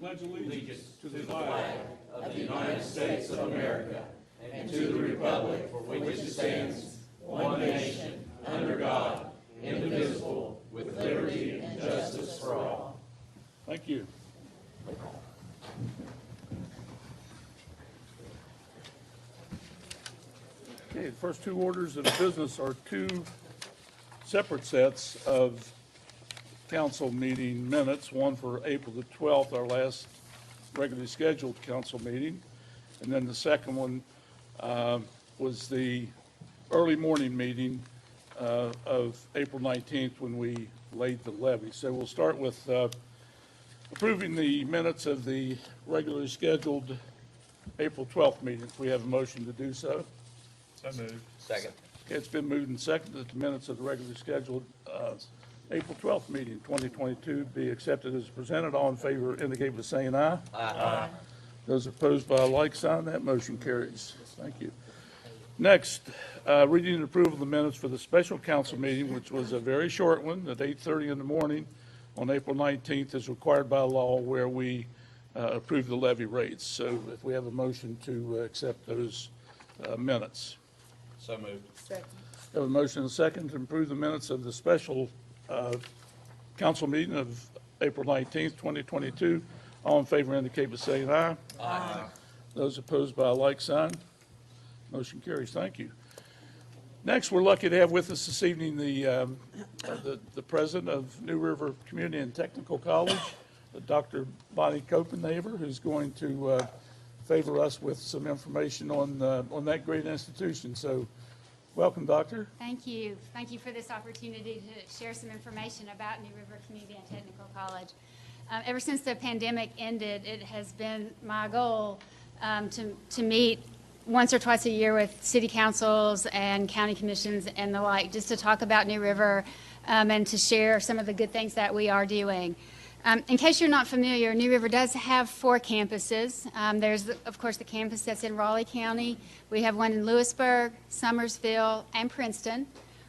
pledge allegiance to the flag of the United States of America and to the republic for which it stands, one nation, under God, indivisible, with liberty and justice for all. Thank you. Okay, the first two orders of business are two separate sets of council meeting minutes, one for April the 12th, our last regularly scheduled council meeting, and then the second one was the early morning meeting of April 19th when we laid the levy. So we'll start with approving the minutes of the regularly scheduled April 12th meeting. If we have a motion to do so. So moved. Second. Okay, it's been moved and seconded that the minutes of the regularly scheduled April 12th meeting, 2022, be accepted as presented. All in favor indicate by saying aye. Aye. Those opposed by a like sign, that motion carries. Thank you. Next, reading and approval of the minutes for the special council meeting, which was a very short one at 8:30 in the morning on April 19th, as required by law, where we approved the levy rates. So if we have a motion to accept those minutes. So moved. Second. We have a motion and a second to approve the minutes of the special council meeting of April 19th, 2022. All in favor indicate by saying aye. Aye. Those opposed by a like sign. Motion carries. Thank you. Next, we're lucky to have with us this evening the president of New River Community and Technical College, Dr. Bonnie Copenhaver, who's going to favor us with some information on that great institution. So, welcome, Doctor. Thank you. Thank you for this opportunity to share some information about New River Community and Technical College. Ever since the pandemic ended, it has been my goal to meet once or twice a year with city councils and county commissions and the like, just to talk about New River and to share some of the good things that we are doing. In case you're not familiar, New River does have 4 campuses. There's, of course, the campus that's in Raleigh County. We have one in Lewisburg, Summersville, and Princeton.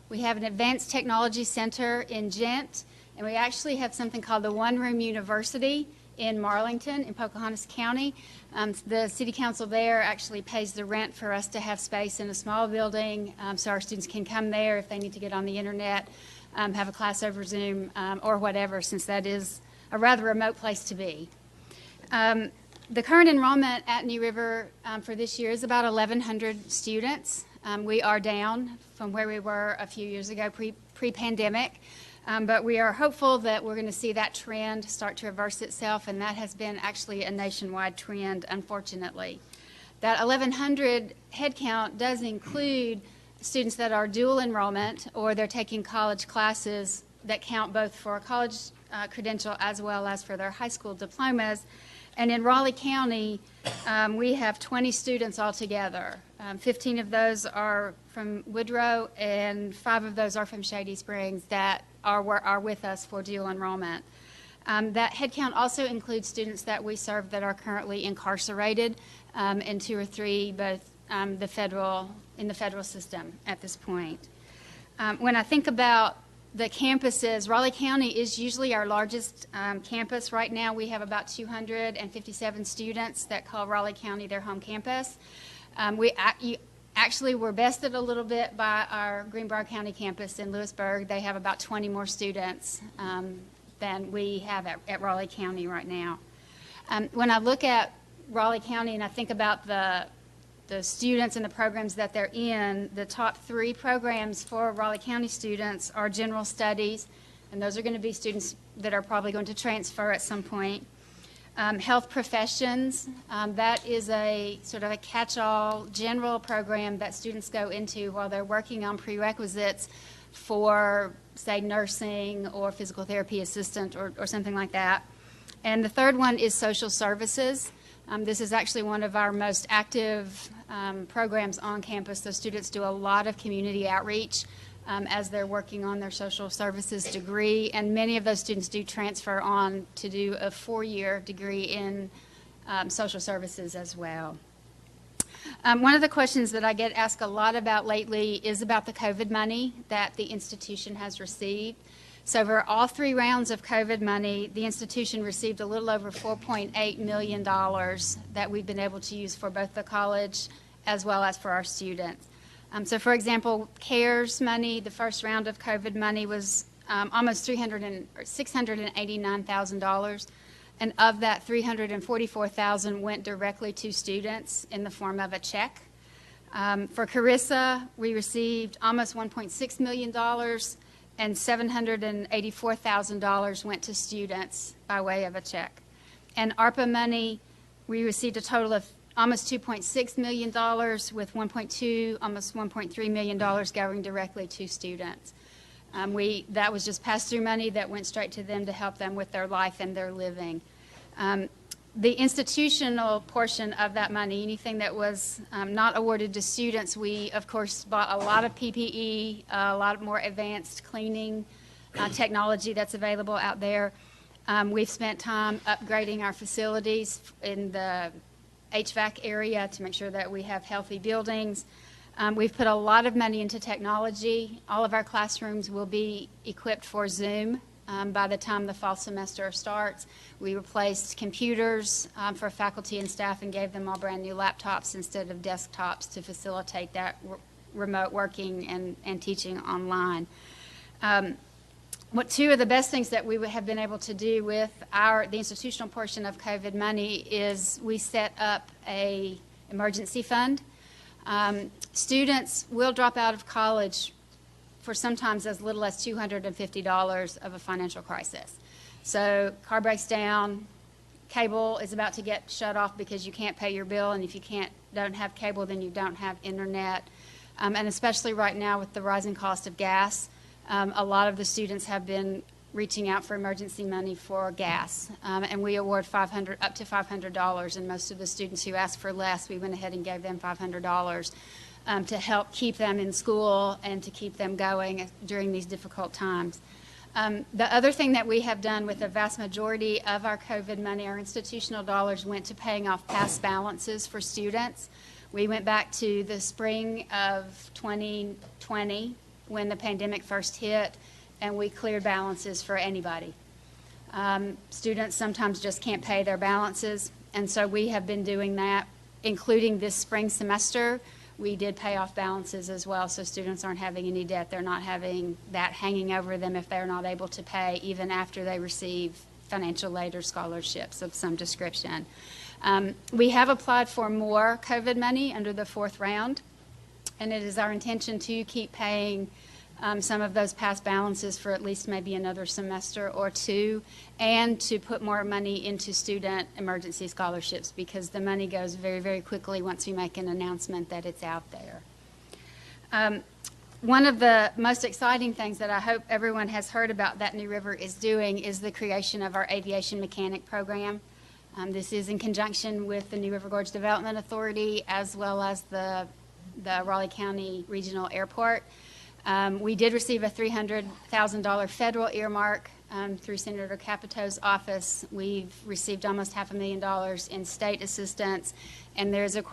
We have an advanced technology center in Gent, and we actually have something called the One Room University in Marlington in Pocahontas County. The city council there actually pays the rent for us to have space in a small building, so our students can come there if they need to get on the internet, have a class over Zoom, or whatever, since that is a rather remote place to be. The current enrollment at New River for this year is about 1,100 students. We are down from where we were a few years ago pre-pandemic, but we are hopeful that we're going to see that trend start to reverse itself, and that has been actually a nationwide trend, unfortunately. That 1,100 head count does include students that are dual enrollment, or they're taking college classes that count both for a college credential as well as for their high school diplomas. And in Raleigh County, we have 20 students altogether. 15 of those are from Woodrow, and 5 of those are from Shady Springs that are with us for dual enrollment. That headcount also includes students that we serve that are currently incarcerated, and 2 or 3 both in the federal system at this point. When I think about the campuses, Raleigh County is usually our largest campus. Right now we have about 257 students that call Raleigh County their home campus. Actually, we're bested a little bit by our Greenbrier County campus in Lewisburg. They have about 20 more students than we have at Raleigh County right now. When I look at Raleigh County and I think about the students and the programs that they're in, the top 3 programs for Raleigh County students are general studies, and those are going to be students that are probably going to transfer at some point. Health professions, that is a sort of a catch-all general program that students go into while they're working on prerequisites for, say, nursing or physical therapy assistant or something like that. And the third one is social services. This is actually one of our most active programs on campus. The students do a lot of community outreach as they're working on their social services degree, and many of those students do transfer on to do a 4-year degree in social services as well. One of the questions that I get asked a lot about lately is about the COVID money that the institution has received. So for all 3 rounds of COVID money, the institution received a little over $4.8 million that we've been able to use for both the college as well as for our students. So for example, CARES money, the first round of COVID money was almost $689,000. And of that, $344,000 went directly to students in the form of a check. For Carissa, we received almost $1.6 million, and $784,000 went to students by way of a check. And ARPA money, we received a total of almost $2.6 million, with almost $1.3 million going directly to students. That was just pass-through money that went straight to them to help them with their life and their living. The institutional portion of that money, anything that was not awarded to students, we, of course, bought a lot of PPE, a lot more advanced cleaning technology that's available out there. We've spent time upgrading our facilities in the HVAC area to make sure that we have healthy buildings. We've put a lot of money into technology. All of our classrooms will be equipped for Zoom by the time the fall semester starts. We replaced computers for faculty and staff and gave them all brand new laptops instead of desktops to facilitate that remote working and teaching online. Two of the best things that we have been able to do with the institutional portion of COVID money is we set up a emergency fund. Students will drop out of college for sometimes as little as $250 of a financial crisis. So car breaks down, cable is about to get shut off because you can't pay your bill, and if you don't have cable, then you don't have internet. And especially right now with the rising cost of gas, a lot of the students have been reaching out for emergency money for gas, and we award up to $500, and most of the students who asked for less, we went ahead and gave them $500 to help keep them in school and to keep them going during these difficult times. The other thing that we have done with the vast majority of our COVID money, our institutional dollars went to paying off past balances for students. We went back to the spring of 2020 when the pandemic first hit, and we cleared balances for anybody. Students sometimes just can't pay their balances, and so we have been doing that, including this spring semester. We did pay off balances as well, so students aren't having any debt. They're not having that hanging over them if they're not able to pay, even after they receive financial aid or scholarships of some description. We have applied for more COVID money under the 4th round, and it is our intention to keep paying some of those past balances for at least maybe another semester or two, and to put more money into student emergency scholarships, because the money goes very, very quickly once we make an announcement that it's out there. One of the most exciting things that I hope everyone has heard about that New River is doing is the creation of our aviation mechanic program. This is in conjunction with the New River Gorge Development Authority as well as the Raleigh County Regional Airport. We did receive a $300,000 federal earmark through Senator Capito's office. We've received almost $500,000 in state assistance, and there's a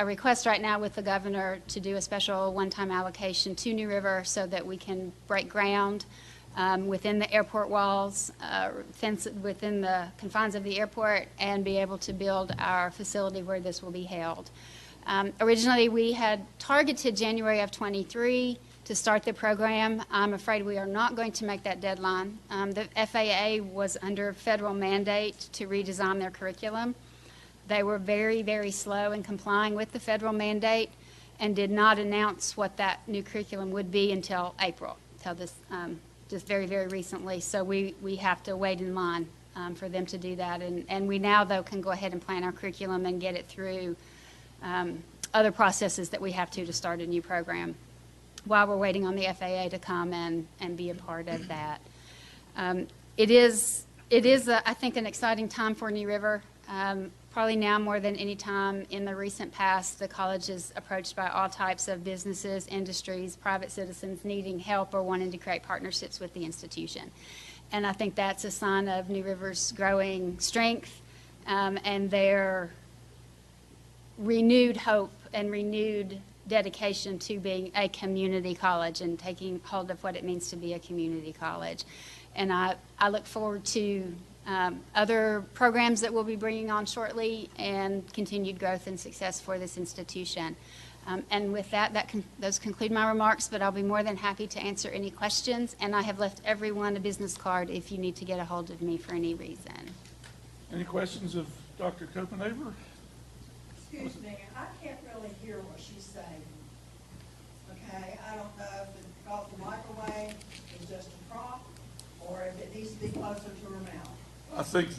request right now with the governor to do a special one-time allocation to New River so that we can break ground within the airport walls, fence within the confines of the airport, and be able to build our facility where this will be held. Originally, we had targeted January of '23 to start the program. I'm afraid we are not going to make that deadline. The FAA was under federal mandate to redesign their curriculum. They were very, very slow in complying with the federal mandate and did not announce what that new curriculum would be until April, just very, very recently. So we have to wait in line for them to do that. And we now, though, can go ahead and plan our curriculum and get it through other processes that we have to start a new program, while we're waiting on the FAA to come and be a part of that. It is I think, an exciting time for New River. Probably now more than any time in the recent past, the college is approached by all types of businesses, industries, private citizens needing help or wanting to create partnerships with the institution. And I think that's a sign of New River's growing strength and their renewed hope and renewed dedication to being a community college and taking hold of what it means to be a community college. And I look forward to other programs that we'll be bringing on shortly and continued growth and success for this institution. And with that, those conclude my remarks, but I'll be more than happy to answer any questions. And I have left everyone a business card if you need to get a hold of me for any reason. Any questions of Dr. Copenhaver? Excuse me, I can't really hear what she's saying. Okay, I don't know if it's because the microwave is just a prop, or if it needs to be closer to her mouth. I think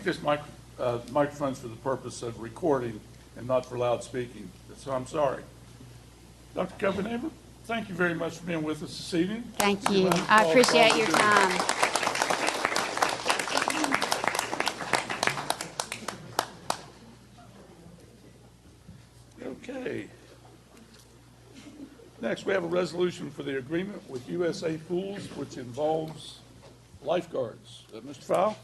this microphone's for the purpose of recording and not for loud speaking, so I'm sorry. Dr. Copenhaver, thank you very much for being with us this evening. Thank you. I appreciate your time. Okay. Next, we have a resolution for the agreement with USA Pools, which involves lifeguards. Mr. Fowle?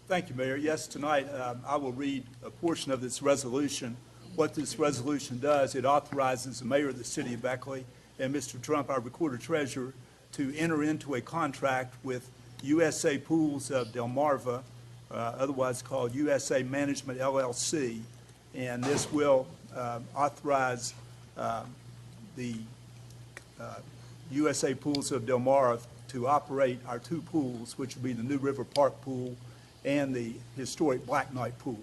Thank you, Mayor. Yes, tonight I will read a portion of this resolution. What this resolution does, it authorizes the mayor of the city of Beckley and Mr. Trump, our recorder treasurer, to enter into a contract with USA Pools of Delmarva, otherwise called USA Management LLC, and this will authorize the USA Pools of Delmarva to operate our two pools, which will be the New River Park Pool and the historic Black Knight Pool.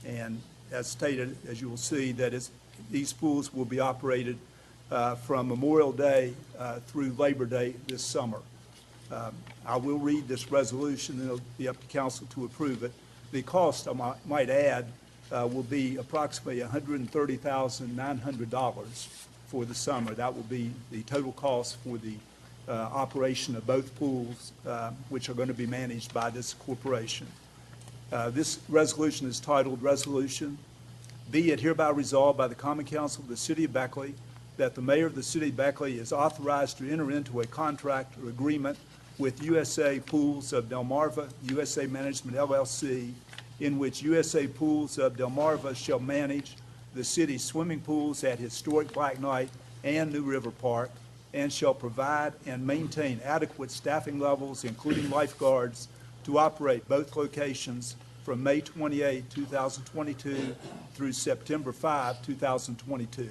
And as stated, as you will see, that these pools will be operated from Memorial Day through Labor Day this summer. I will read this resolution, and it'll be up to council to approve it. The cost, I might add, will be approximately $130,900 for the summer. That will be the total cost for the operation of both pools, which are going to be managed by this corporation. This resolution is titled Resolution, Be it hereby resolved by the Common Council of the City of Beckley that the mayor of the City of Beckley is authorized to enter into a contract or agreement with USA Pools of Delmarva, USA Management LLC, in which USA Pools of Delmarva shall manage the city's swimming pools at historic Black Knight and New River Park, and shall provide and maintain adequate staffing levels, including lifeguards, to operate both locations from May 28, 2022 through September 5, 2022.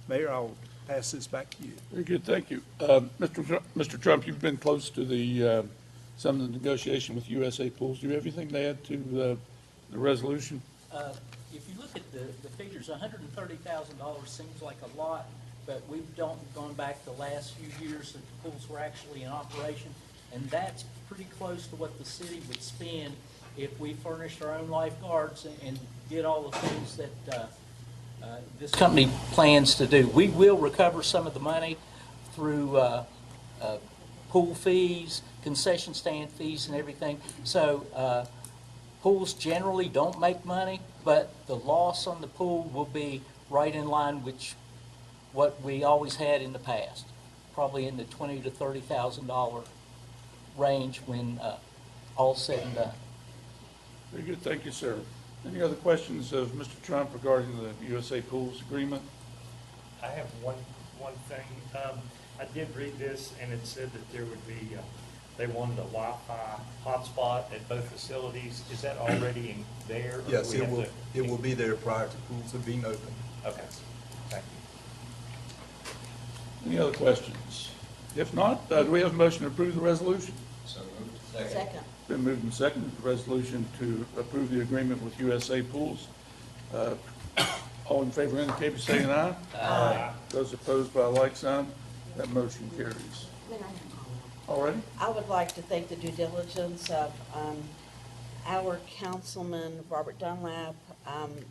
Mayor, I'll pass this back to you. Very good, thank you. Mr. Trump, you've been close to some of the negotiation with USA Pools. Do you have anything to add to the resolution? If you look at the figures, $130,000 seems like a lot, but we've gone back the last few years that the pools were actually in operation, and that's pretty close to what the city would spend if we furnished our own lifeguards and did all the things that this company plans to do. We will recover some of the money through pool fees, concession stand fees, and everything. So pools generally don't make money, but the loss on the pool will be right in line with what we always had in the past, probably in the $20,000 to $30,000 range when all's said and done. Very good, thank you, sir. Any other questions of Mr. Trump regarding the USA Pools agreement? I have one thing. I did read this, and it said that there would be, they wanted a Wi-Fi hotspot at both facilities. Is that already in there? Yes, it will be there prior to pools being open. Okay, thank you. Any other questions? If not, do we have a motion to approve the resolution? So moved. Second. Been moved and seconded, the resolution to approve the agreement with USA Pools. All in favor indicate by saying aye. Aye. Those opposed by a like sign, that motion carries. All righty. I would like to thank the due diligence of our councilman, Robert Dunlap,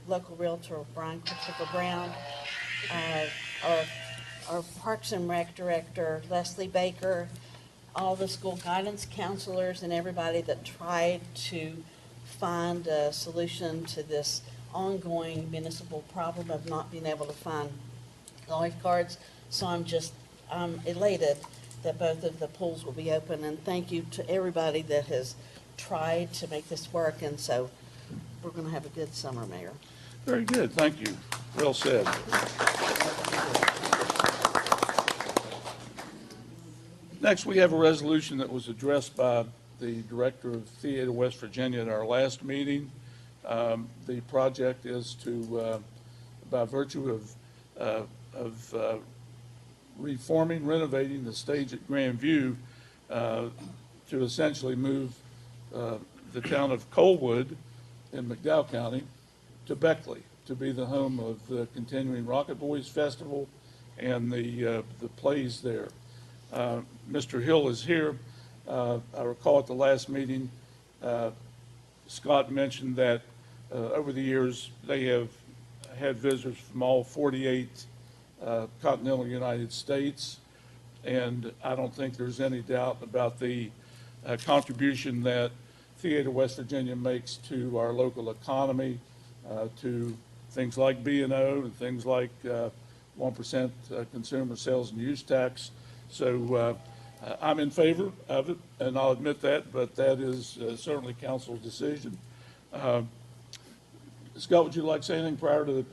local realtor, Brian Christopher Brown, our Parks and Rec director, Leslie Baker, all the school guidance counselors, and everybody that tried to find a solution to this ongoing municipal problem of not being able to find lifeguards. So I'm elated that both of the pools will be open, and thank you to everybody that has tried to make this work, and so we're going to have a good summer, Mayor. Very good, thank you. Well said. Next, we have a resolution that was addressed by the Director of Theater West Virginia at our last meeting. The project is to, by virtue of reforming, renovating the stage at Grandview, to essentially move the town of Colwood in McDowell County to Beckley, to be the home of the continuing Rocket Boys Festival and the plays there. Mr. Hill is here. I recall at the last meeting, Scott mentioned that over the years, they have had visitors from all 48 continental United States, and I don't think there's any doubt about the contribution that Theater West Virginia makes to our local economy, to things like B&O and things like 1% consumer sales and use tax. So I'm in favor of it, and I'll admit that, but that is certainly council's decision. Scott, would you like to say anything prior to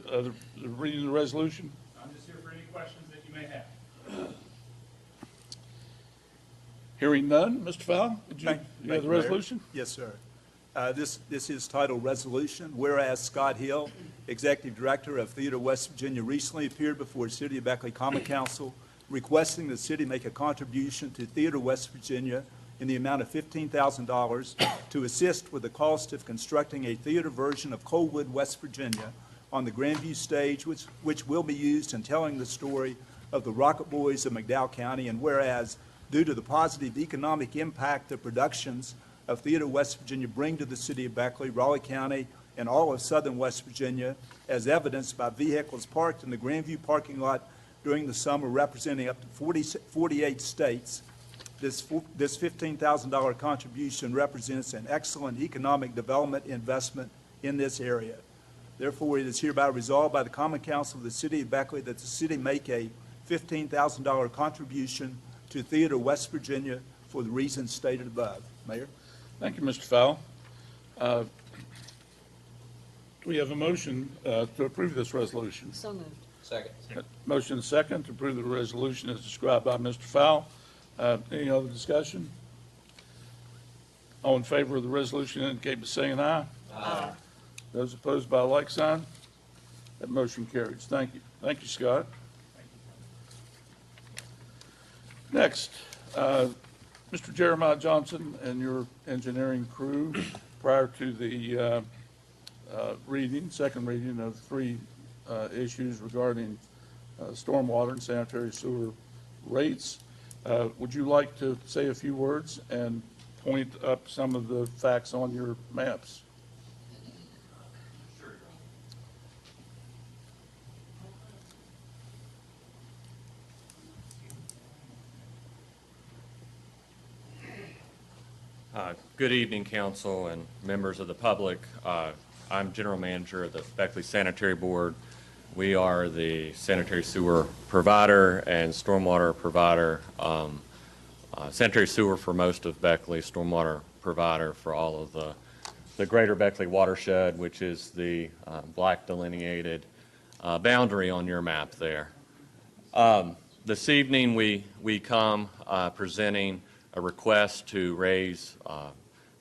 the reading of the resolution? I'm just here for any questions that you may have. Hearing none, Mr. Fowle, you have the Mayor. resolution? Yes, sir. This is titled Resolution, whereas Scott Hill, Executive Director of Theater West Virginia, recently appeared before the City of Beckley Common Council requesting the city make a contribution to Theater West Virginia in the amount of $15,000 to assist with the cost of constructing a theater version of Colwood, West Virginia on the Grandview stage, which will be used in telling the story of the Rocket Boys of McDowell County, and whereas due to the positive economic impact the productions of Theater West Virginia bring to the city of Beckley, Raleigh County, and all of southern West Virginia, as evidenced by vehicles parked in the Grandview parking lot during the summer representing up to 48 states. This $15,000 contribution represents an excellent economic development investment in this area. Therefore, it is hereby resolved by the Common Council of the City of Beckley that the city make a $15,000 contribution to Theater West Virginia for the reasons stated above. Mayor? Thank you, Mr. Fowle. We have a motion to approve this resolution. So moved. Second. Motion and second to approve the resolution as described by Mr. Fowle. Any other discussion? All in favor of the resolution indicate by saying aye. Aye. Those opposed by a like sign. That motion carries. Thank you. Thank you, Scott. Next, Mr. Jeremiah Johnson and your engineering crew, prior to the second reading of three issues regarding stormwater and sanitary sewer rates. Would you like to say a few words and point up some of the facts on your maps? Good evening, council and members of the public. I'm general manager of the Beckley Sanitary Board. We are the sanitary sewer provider and stormwater provider. Sanitary sewer for most of Beckley, stormwater provider for all of the greater Beckley watershed, which is the black delineated boundary on your map there. This evening we come presenting a request to raise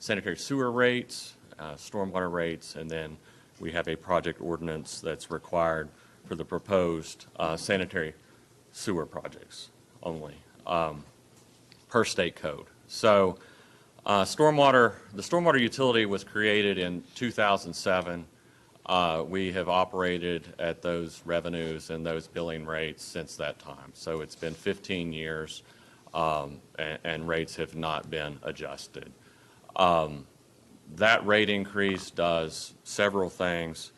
sanitary sewer rates, stormwater rates, and then we have a project ordinance that's required for the proposed sanitary sewer projects only, per state code. So the stormwater utility was created in 2007. We have operated at those revenues and those billing rates since that time. So it's been 15 years, and rates have not been adjusted. That rate increase does several things.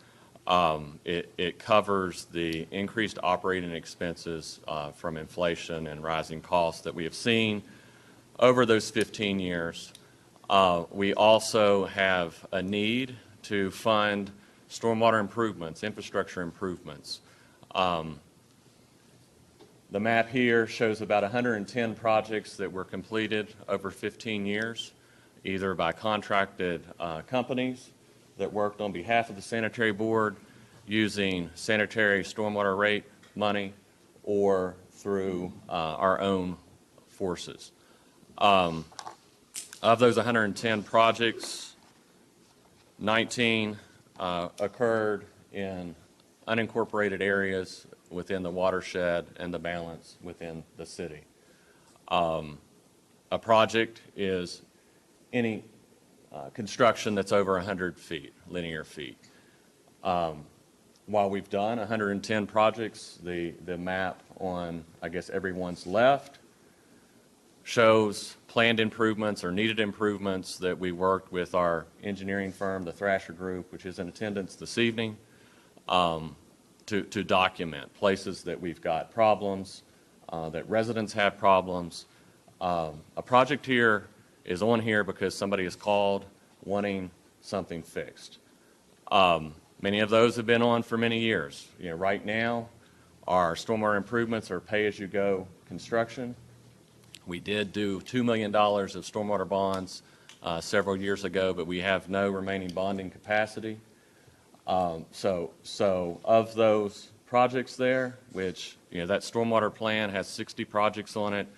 It covers the increased operating expenses from inflation and rising costs that we have seen over those 15 years. We also have a need to fund stormwater improvements, infrastructure improvements. The map here shows about 110 projects that were completed over 15 years, either by contracted companies that worked on behalf of the sanitary board using sanitary stormwater rate money or through our own forces. Of those 110 projects, 19 occurred in unincorporated areas within the watershed and the balance within the city. A project is any construction that's over 100 feet, linear feet. While we've done 110 projects, the map on, I guess, everyone's left shows planned improvements or needed improvements that we worked with our engineering firm, the Thrasher Group, which is in attendance this evening, to document places that we've got problems, that residents have problems. A project here is on here because somebody has called wanting something fixed. Many of those have been on for many years. You know, right now, our stormwater improvements are pay-as-you-go construction. We did do $2 million of stormwater bonds several years ago, but we have no remaining bonding capacity. So of those projects there, which, you know, that stormwater plan has 60 projects on it,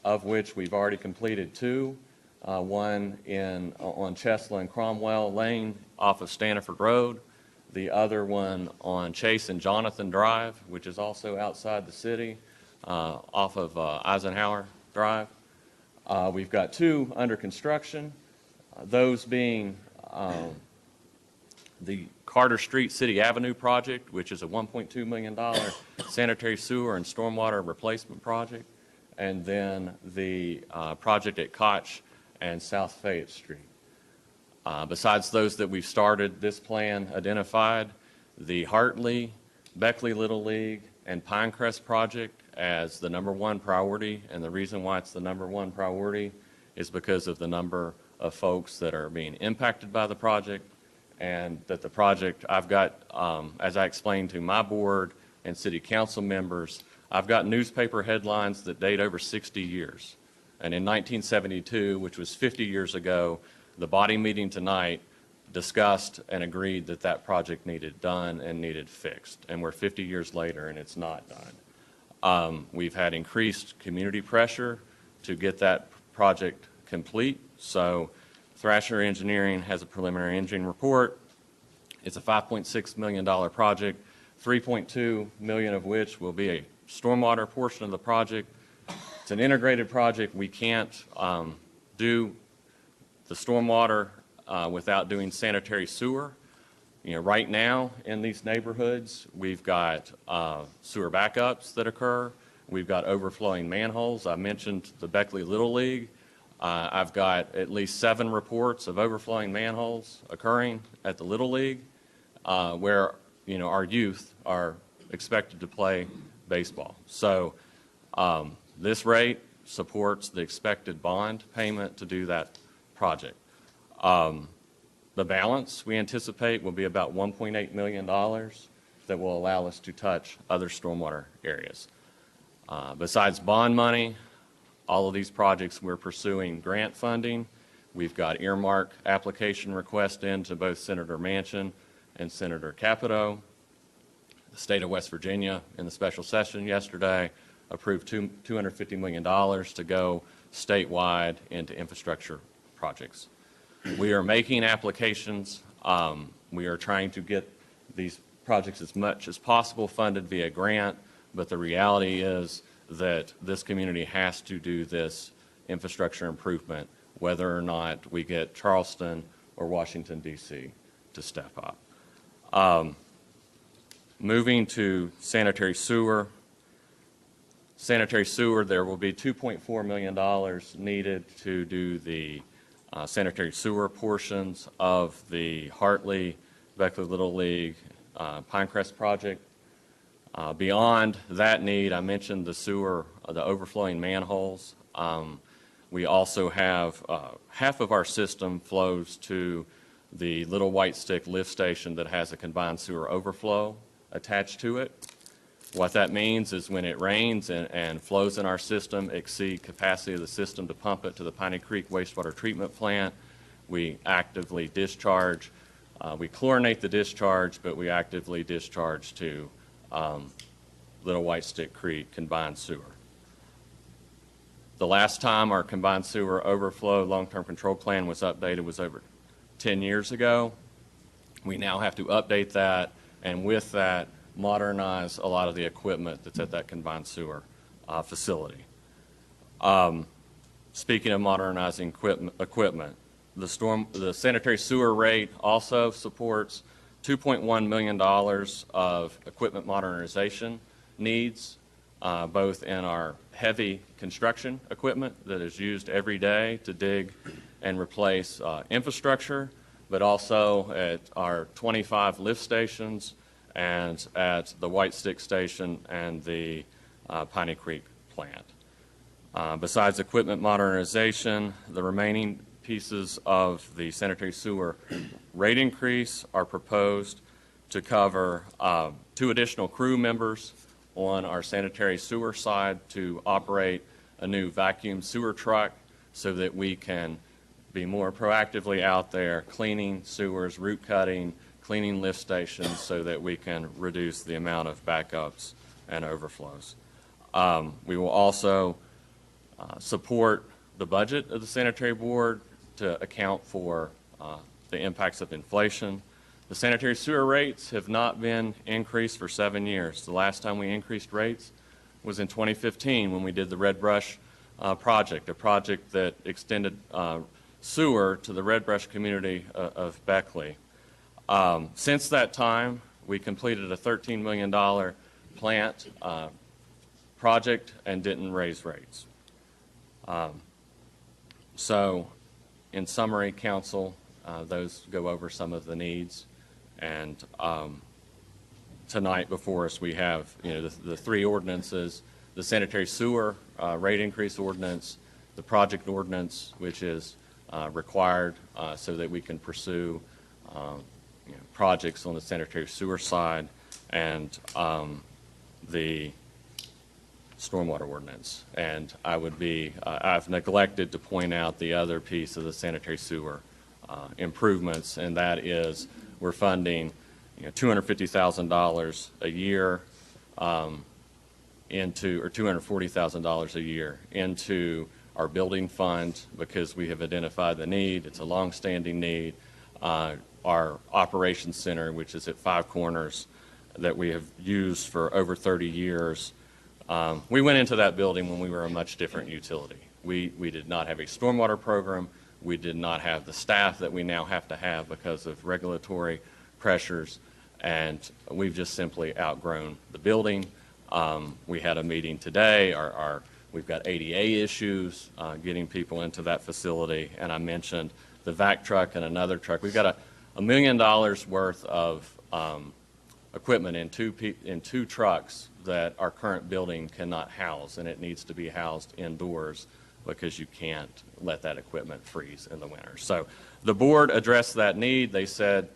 of which we've already completed 2. One on Chesla and Cromwell Lane off of Stanford Road, the other one on Chase and Jonathan Drive, which is also outside the city, off of Eisenhower Drive. We've got 2 under construction, those being the Carter Street City Avenue project, which is a $1.2 million sanitary sewer and stormwater replacement project, and then the project at Koch and South Fayette Street. Besides those that we've started, this plan identified the Hartley, Beckley Little League, and Pinecrest project as the #1 priority, and the reason why it's the #1 priority is because of the number of folks that are being impacted by the project, and that the project, I've got, as I explained to my board and city council members, I've got newspaper headlines that date over 60 years. And in 1972, which was 50 years ago, the body meeting tonight discussed and agreed that that project needed done and needed fixed. And we're 50 years later and it's not done. We've had increased community pressure to get that project complete. So Thrasher Engineering has a preliminary engineering report. It's a $5.6 million project, $3.2 million of which will be a stormwater portion of the project. It's an integrated project. We can't do the stormwater without doing sanitary sewer. You know, right now in these neighborhoods, we've got sewer backups that occur. We've got overflowing manholes. I mentioned the Beckley Little League. I've got at least 7 reports of overflowing manholes occurring at the Little League, where, you know, our youth are expected to play baseball. So this rate supports the expected bond payment to do that project. The balance we anticipate will be about $1.8 million that will allow us to touch other stormwater areas. Besides bond money, all of these projects we're pursuing grant funding. We've got earmark application requests in to both Senator Manchin and Senator Capito. The state of West Virginia in the special session yesterday approved $250 million to go statewide into infrastructure projects. We are making applications. We are trying to get these projects as much as possible funded via grant, but the reality is that this community has to do this infrastructure improvement, whether or not we get Charleston or Washington, D.C. to step up. Moving to sanitary sewer. Sanitary sewer, there will be $2.4 million needed to do the sanitary sewer portions of the Hartley, Beckley Little League, Pinecrest project. Beyond that need, I mentioned the sewer, the overflowing manholes. We also have half of our system flows to the Little White Stick lift station that has a combined sewer overflow attached to it. What that means is when it rains and flows in our system exceed capacity of the system to pump it to the Piney Creek wastewater treatment plant, we actively discharge. We chlorinate the discharge, but we actively discharge to Little White Stick Creek combined sewer. The last time our combined sewer overflow long-term control plan was updated was over 10 years ago. We now have to update that, and with that, modernize a lot of the equipment that's at that combined sewer facility. Speaking of modernizing equipment, the sanitary sewer rate also supports $2.1 million of equipment modernization needs, both in our heavy construction equipment that is used every day to dig and replace infrastructure, but also at our 25 lift stations and at the White Stick Station and the Piney Creek plant. Besides equipment modernization, the remaining pieces of the sanitary sewer rate increase are proposed to cover 2 additional crew members on our sanitary sewer side to operate a new vacuum sewer truck so that we can be more proactively out there cleaning sewers, root cutting, cleaning lift stations so that we can reduce the amount of backups and overflows. We will also support the budget of the sanitary board to account for the impacts of inflation. The sanitary sewer rates have not been increased for 7 years. The last time we increased rates was in 2015 when we did the Red Brush project, a project that extended sewer to the Red Brush community of Beckley. Since that time, we completed a $13 million plant project and didn't raise rates. So, in summary, Council, those go over some of the needs. And tonight before us, we have the 3 ordinances: the sanitary sewer rate increase ordinance, the project ordinance, which is required so that we can pursue projects on the sanitary sewer side, and the stormwater ordinance. And I've neglected to point out the other piece of the sanitary sewer improvements, and that is we're funding $250,000 a year into, or $240,000 a year into our building fund because we have identified the need. It's a long-standing need. Our operations center, which is at 5 Corners, that we have used for over 30 years, we went into that building when we were a much different utility. We did not have a stormwater program. We did not have the staff that we now have to have because of regulatory pressures, and we've just simply outgrown the building. We had a meeting today. We've got ADA issues getting people into that facility, and I mentioned the vac truck and another truck. We've got $1 million worth of equipment in two trucks that our current building cannot house, and it needs to be housed indoors because you can't let that equipment freeze in the winter. So the board addressed that need. They said,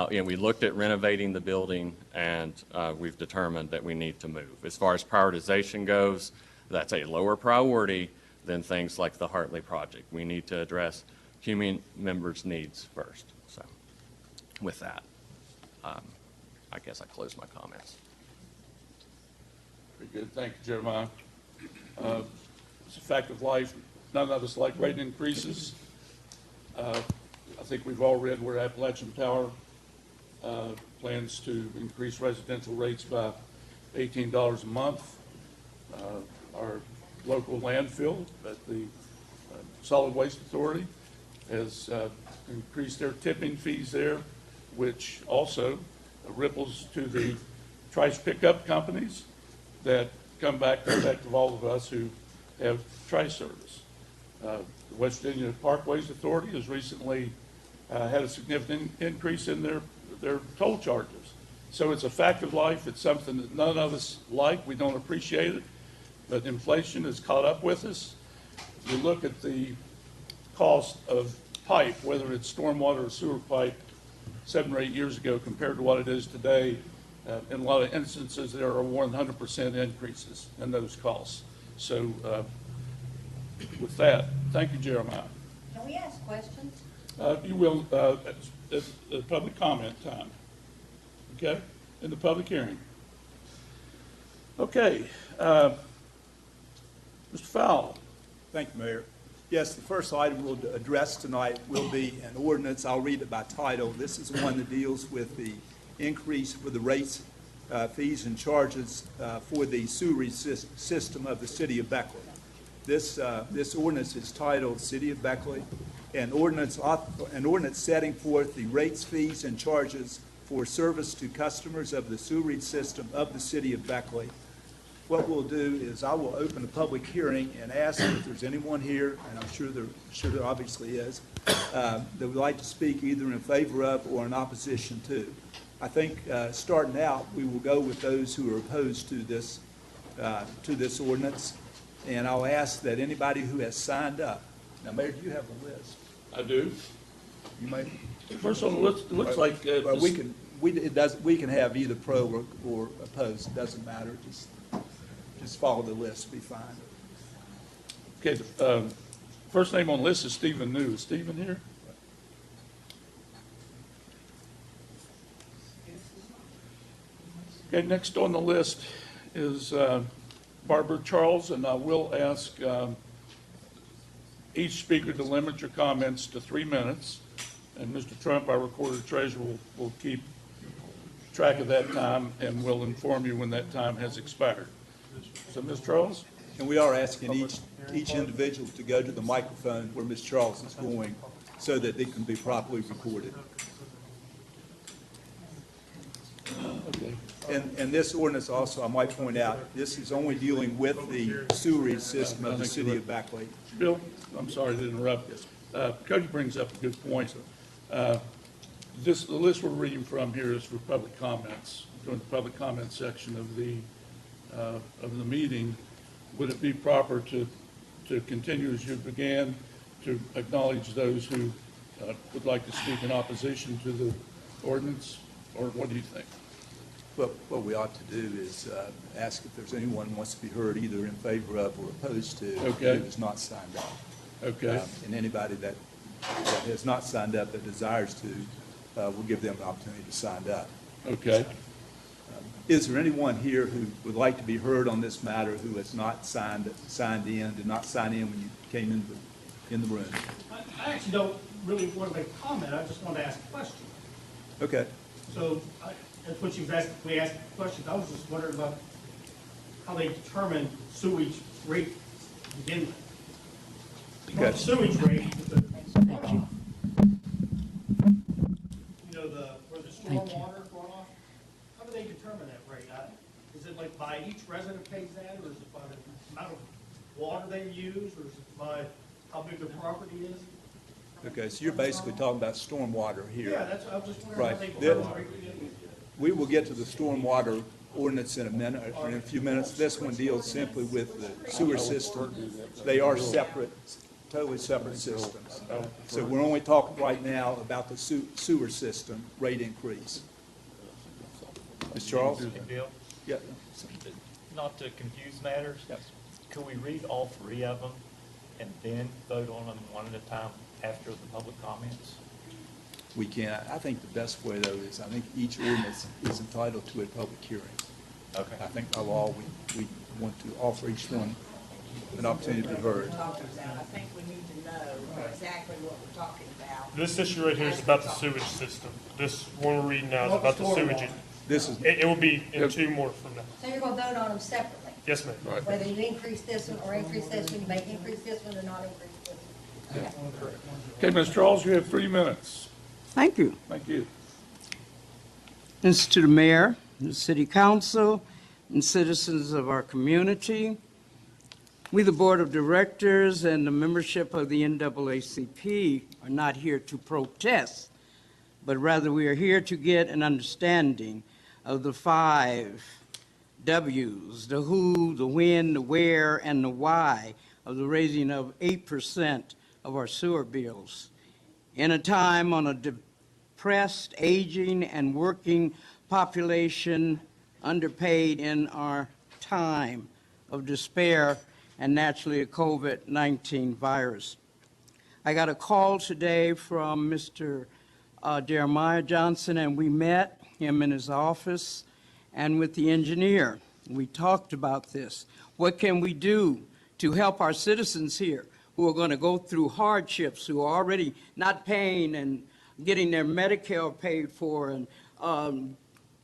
we looked at renovating the building, and we've determined that we need to move. As far as prioritization goes, that's a lower priority than things like the Hartley project. We need to address community members' needs first. So with that, I guess I close my comments. Very good. Thank you, Jeremiah. It's a fact of life. None of us like rate increases. I think we've all read where Appalachian Power plans to increase residential rates by $18 a month. Our local landfill at the Solid Waste Authority has increased their tipping fees there, which also ripples to the trash pickup companies that come back to the effect of all of us who have trash service. The West Virginia Parkways Authority has recently had a significant increase in their toll charges. So it's a fact of life. It's something that none of us like. We don't appreciate it, but inflation has caught up with us. You look at the cost of pipe, whether it's stormwater or sewer pipe, 7 or 8 years ago compared to what it is today. In a lot of instances, there are 100% increases in those costs. So with that, thank you, Jeremiah. Can we ask questions? You will, at public comment time, okay, in the public hearing. Okay, Mr. Fowle, Thank you, Mayor. Yes, the first item we'll address tonight will be an ordinance. I'll read it by title. This is one that deals with the increase for the rates, fees, and charges for the sewerage system of the city of Beckley. This ordinance is titled City of Beckley, an ordinance setting forth the rates, fees, and charges for service to customers of the sewerage system of the city of Beckley. What we'll do is I will open a public hearing and ask if there's anyone here, and I'm sure there obviously is, that would like to speak either in favor of or in opposition to. I think starting out, we will go with those who are opposed to this ordinance, and I'll ask that anybody who has signed up. Now, Mayor, do you have the list? I do. You may. First on the list, it looks like. Well, we can have either pro or opposed. It doesn't matter. Just follow the list. Be fine. Okay, first name on the list is Stephen New. Is Stephen here? Okay, next on the list is Barbara Charles, and I will ask each speaker to limit your comments to 3 minutes. And Mr. Trump, our recorder treasurer, will keep track of that time and will inform you when that time has expired. So, Ms. Charles? And we are asking each individual to go to the microphone where Ms. Charles is going so that it can be properly recorded. Okay. And this ordinance also, I might point out, this is only dealing with the sewerage system of the city of Beckley. Bill, I'm sorry to interrupt. Cody brings up a good point. The list we're reading from here is for public comments. During the public comment section of the meeting, would it be proper to continue as you began, to acknowledge those who would like to speak in opposition to the ordinance, or what do you think? What we ought to do is ask if there's anyone who wants to be heard either in favor of or opposed to Okay. who has not signed up. Okay. And anybody that has not signed up that desires to, we'll give them an opportunity to sign up. Okay. Is there anyone here who would like to be heard on this matter who has not did not sign in when you came in the room? I actually don't really want to make a comment, I just want to ask a question. Okay. So, that's what you've asked, we asked questions, I was just wondering about how they determine sewage rate to begin with. Okay. The sewage rate, where the stormwater runoff, how do they determine that rate? Is it like by each resident pays that, or is it by the amount of water they use, or is it by how big their property is? Okay, so you're basically talking about stormwater here. Yeah, that's, I was just wondering how Right. they determine the rate to begin with. We will get to the stormwater ordinance in a minute, or in a few minutes. This one deals simply with the sewer system. They are separate, totally separate systems. So we're only talking right now about the sewer system rate increase. Ms. Charles? Hey, Bill, Yeah. not to confuse matters. Yes. Could we read all three of them and then vote on them one at a time after the public comments? We can. I think the best way, though, is I think each ordinance is entitled to a public hearing. Okay. I think by law, we want to offer each one an opportunity to be heard. I think we need to know exactly what we're talking about. This issue right here is about the sewage system. This one we're reading now is about the sewage. This is, It will be in two more from now. So you're gonna vote on them separately, Yes, ma'am. whether you increase this one or increase this one, you may increase this one or not increase this one. Okay, Ms. Charles, you have 3 minutes. Thank you. Thank you. This is to the mayor, the city council, and citizens of our community. We, the board of directors and the membership of the NAACP, are not here to protest, but rather we are here to get an understanding of the 5 W's, the who, the when, the where, and the why of the raising of 8% of our sewer bills. In a time on a depressed, aging, and working population, underpaid in our time of despair, and naturally a COVID-19 virus. I got a call today from Mr. Jeremiah Johnson, and we met him in his office and with the engineer. We talked about this. What can we do to help our citizens here who are going to go through hardships, who are already not paying and getting their Medicare paid for, and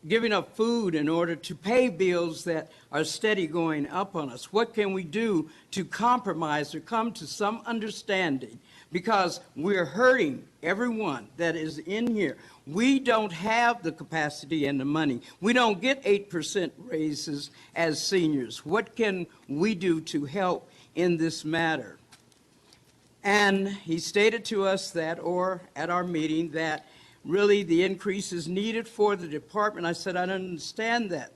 giving up food in order to pay bills that are steady going up on us. What can we do to compromise or come to some understanding? Because we're hurting everyone that is in here. We don't have the capacity and the money. We don't get 8% raises as seniors. What can we do to help in this matter? And he stated to us that, or at our meeting, that really the increase is needed for the department. I said, I don't understand that.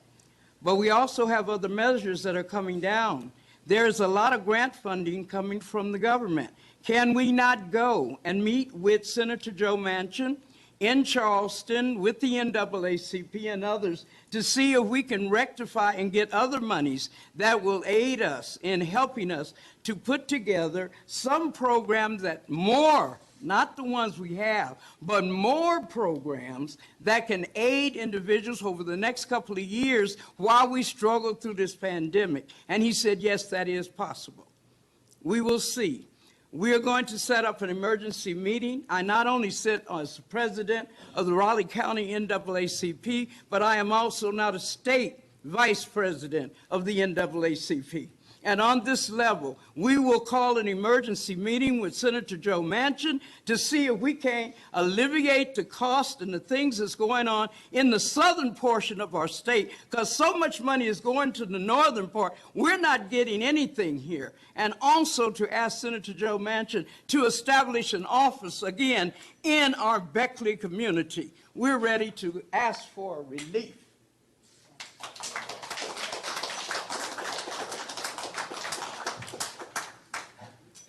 But we also have other measures that are coming down. There's a lot of grant funding coming from the government. Can we not go and meet with Senator Joe Manchin in Charleston with the NAACP and others to see if we can rectify and get other monies that will aid us in helping us to put together some programs that more, not the ones we have, but more programs that can aid individuals over the next couple of years while we struggle through this pandemic? And he said, yes, that is possible. We will see. We are going to set up an emergency meeting. I not only sit as president of the Raleigh County NAACP, but I am also now the state vice president of the NAACP. And on this level, we will call an emergency meeting with Senator Joe Manchin to see if we can alleviate the cost and the things that's going on in the southern portion of our state, because so much money is going to the northern part. We're not getting anything here. And also to ask Senator Joe Manchin to establish an office again in our Beckley community. We're ready to ask for relief.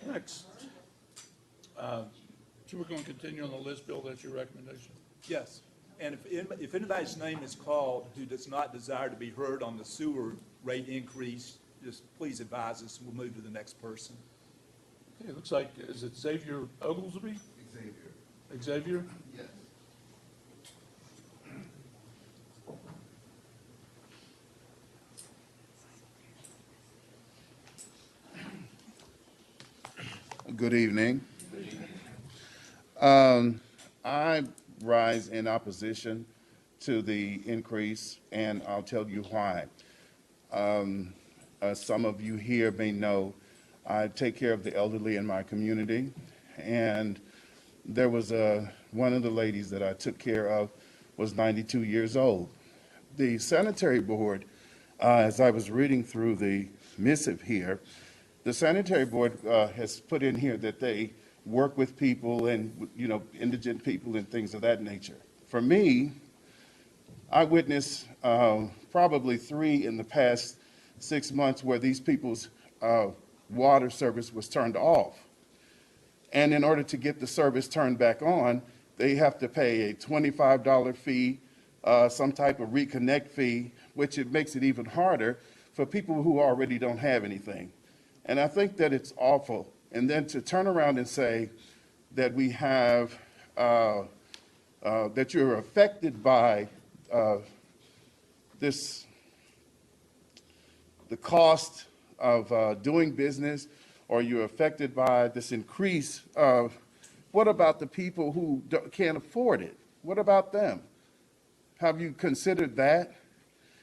Next. So we're going to continue on the list, Bill. That's your recommendation? Yes. And if anybody's name is called who does not desire to be heard on the sewer rate increase, just please advise us, and we'll move to the next person. Okay, it looks like, is it Xavier Oglesby? Xavier. Xavier? Yes. Good evening. I rise in opposition to the increase, and I'll tell you why. As some of you here may know, I take care of the elderly in my community, and there was one of the ladies that I took care of was 92 years old. The sanitary board, as I was reading through the missive here, the sanitary board has put in here that they work with people and, you know, indigent people and things of that nature. For me, I witnessed probably 3 in the past 6 months where these people's water service was turned off. And in order to get the service turned back on, they have to pay a $25 fee, some type of reconnect fee, which it makes it even harder for people who already don't have anything. And I think that it's awful. And then to turn around and say that we have, that you're affected by the cost of doing business, or you're affected by this increase of, what about the people who can't afford it? What about them? Have you considered that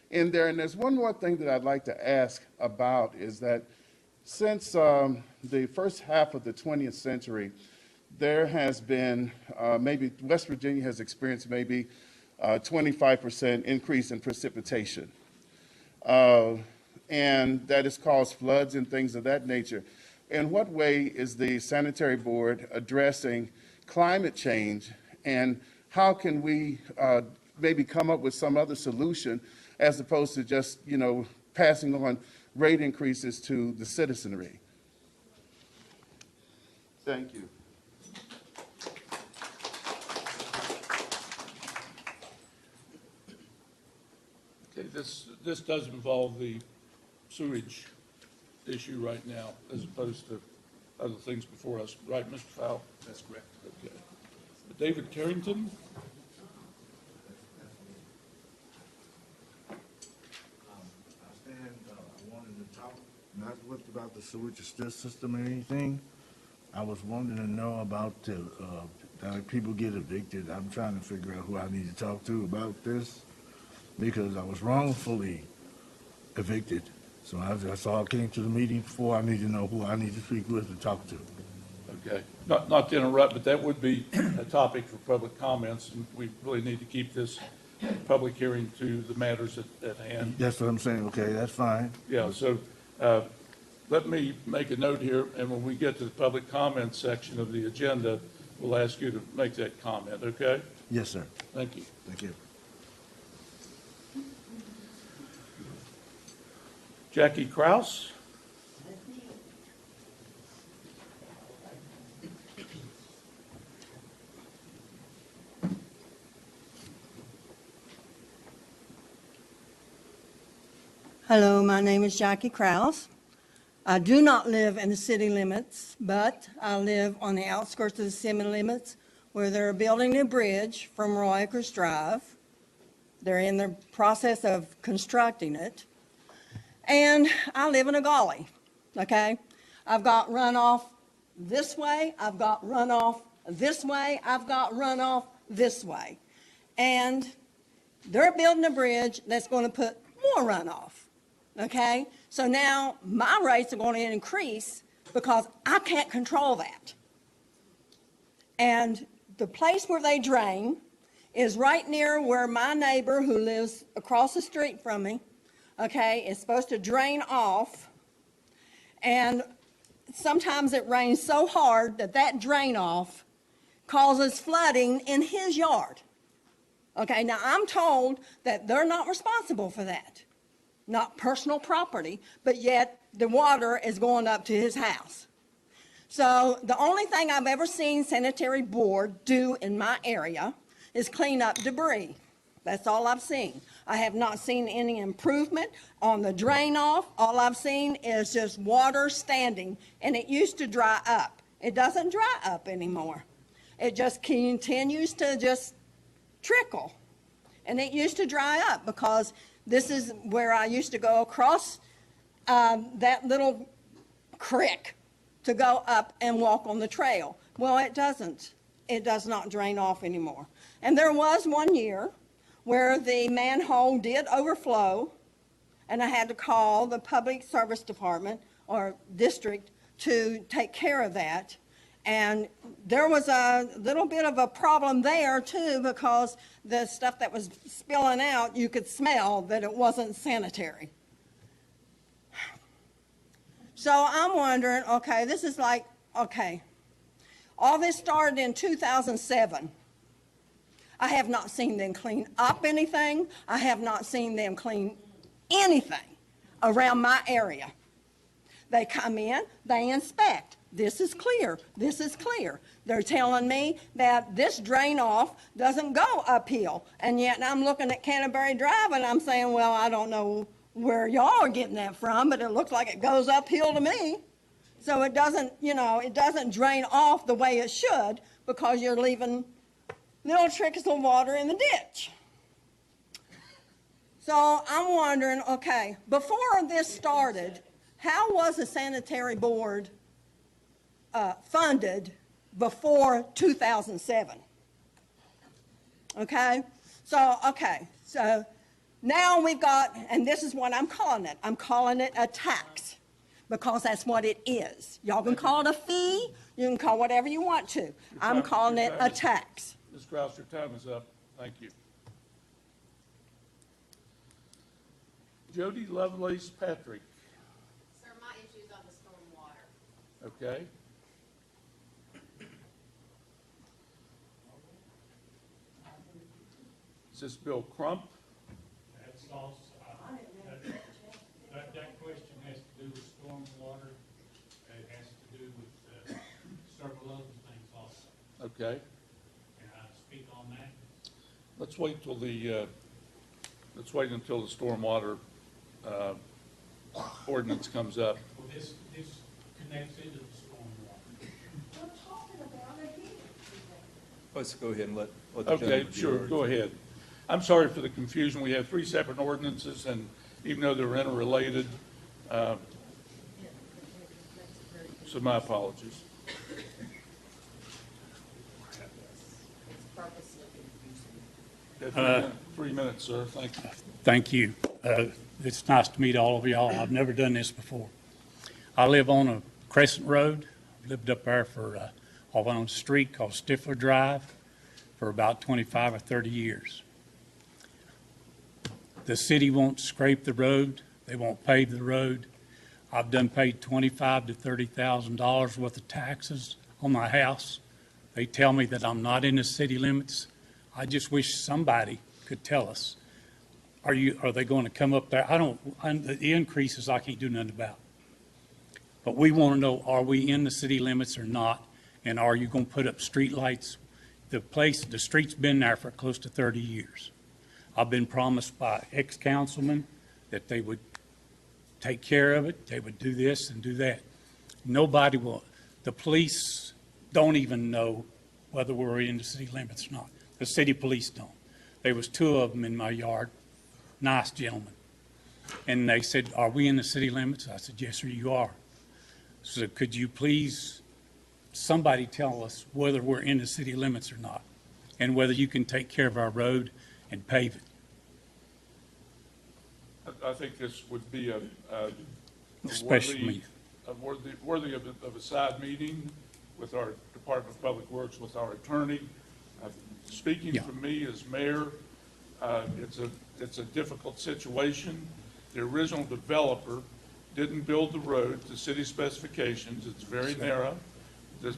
in there? And there's one more thing that I'd like to ask about is that since the first half of the 20th century, there has been maybe West Virginia has experienced maybe 25% increase in precipitation. And that has caused floods and things of that nature. In what way is the sanitary board addressing climate change, and how can we maybe come up with some other solution as opposed to just, you know, passing on rate increases to the citizenry? Thank you. Okay, this does involve the sewage issue right now, as opposed to other things before us, right, Mr. Fowle? That's correct. Okay. David Carrington? I wanted to talk not with the about the sewage system or anything. I was wanting to know about that people get evicted. I'm trying to figure out who I need to talk to about this because I was wrongfully evicted. So that's all I came to the meeting for. I need to know who I need to speak with and talk to. Okay, not to interrupt, but that would be a topic for public comments, and we really need to keep this public hearing to the matters at hand. That's what I'm saying. Okay, that's fine. Yeah, so let me make a note here, and when we get to the public comment section of the agenda, we'll ask you to make that comment, okay? Yes, sir. Thank you. Thank you. Jackie Kraus? Hello, my name is Jackie Kraus. I do not live in the city limits, but I live on the outskirts of the city limits where they're building a bridge from Roy Acres Drive. They're in the process of constructing it. And I live in a gully, okay? I've got runoff this way, I've got runoff this way, I've got runoff this way. And they're building a bridge that's going to put more runoff. Okay, so now my rates are going to increase because I can't control that. And the place where they drain is right near where my neighbor who lives across the street from me, okay, is supposed to drain off. And sometimes it rains so hard that that drain off causes flooding in his yard. Okay, now I'm told that they're not responsible for that. Not personal property, but yet the water is going up to his house. So the only thing I've ever seen sanitary board do in my area is clean up debris. That's all I've seen. I have not seen any improvement on the drain off. All I've seen is just water standing, and it used to dry up. It doesn't dry up anymore. It just continues to just trickle. And it used to dry up because this is where I used to go across that little creek to go up and walk on the trail. Well, it doesn't. It does not drain off anymore. And there was one year where the manhole did overflow, and I had to call the public service department or district to take care of that. And there was a little bit of a problem there too, because the stuff that was spilling out, you could smell that it wasn't sanitary. So I'm wondering, okay, this is like, okay, all this started in 2007. I have not seen them clean up anything. I have not seen them clean anything around my area. They come in, they inspect. This is clear. This is clear. They're telling me that this drain off doesn't go uphill. And yet I'm looking at Canterbury Drive and I'm saying, well, I don't know where y'all are getting that from, but it looks like it goes uphill to me. So it doesn't, you know, it doesn't drain off the way it should because you're leaving little trickles of water in the ditch. So I'm wondering, okay, before this started, how was the sanitary board funded before 2007? Okay, so now we've got, and this is what I'm calling it a tax, because that's what it is. Y'all can call it a fee, you can call whatever you want to. I'm calling it a tax. Ms. Kraus, your time is up. Thank you. Jody Lovelace Patrick. Sir, my issue's on the stormwater. Okay. Is this Bill Crump? That's also, that question has to do with stormwater. It has to do with several other things also. Okay. Can I speak on that? Let's wait till let's wait until the stormwater ordinance comes up. Well, this connects into the stormwater. We're talking about it here. Let's go ahead and let the Okay, gentleman sure, do go it. ahead. I'm sorry for the confusion. We have three separate ordinances, and even though they're interrelated, So my apologies. Yeah, 3 minutes, sir. Thank you. Thank you. It's nice to meet all of y'all. I've never done this before. I live on a Crescent Road. Lived up there for, off on a street called Stifler Drive for about 25 or 30 years. The city won't scrape the road. They won't pave the road. I've done paid $25,000 to $30,000 worth of taxes on my house. They tell me that I'm not in the city limits. I just wish somebody could tell us, are they going to come up there? The increases I can't do nothing about. But we want to know, are we in the city limits or not? And are you going to put up street lights? The street's been there for close to 30 years. I've been promised by ex-councilmen that they would take care of it, they would do this and do that. Nobody will. The police don't even know whether we're in the city limits or not. The city police don't. There was 2 of them in my yard, nice gentlemen. And they said, are we in the city limits? I said, yes, sir, you are. So could you please, somebody tell us whether we're in the city limits or not, and whether you can take care of our road and pave it. I think this would be Especially worthy of a side meeting with our Department of Public Works, with our attorney. Speaking for me as mayor, it's a difficult situation. The original developer didn't build the road to city specifications. It's very narrow. This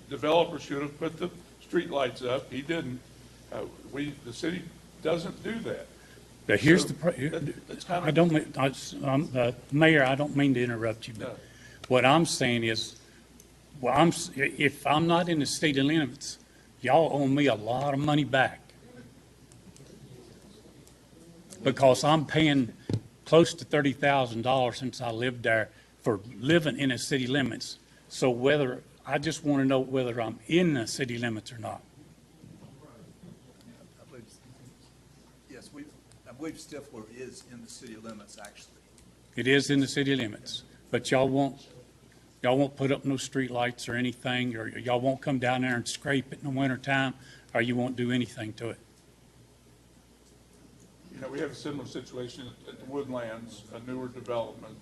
developer should have put the street lights up. He didn't. The city doesn't do that. But here's So Mayor, I don't mean to interrupt you, but what I'm saying is, if I'm not in the city limits, y'all owe me a lot of money back. Because I'm paying close to $30,000 since I lived there for living in the city limits. So I just want to know whether I'm in the city limits or not. Yes, I believe Stifler is in the city limits, actually. It is in the city limits, but y'all won't put up no street lights or anything, or y'all won't come down there and scrape it in the wintertime, or you won't do anything to it. You know, we have a similar situation at the Woodlands, a newer development,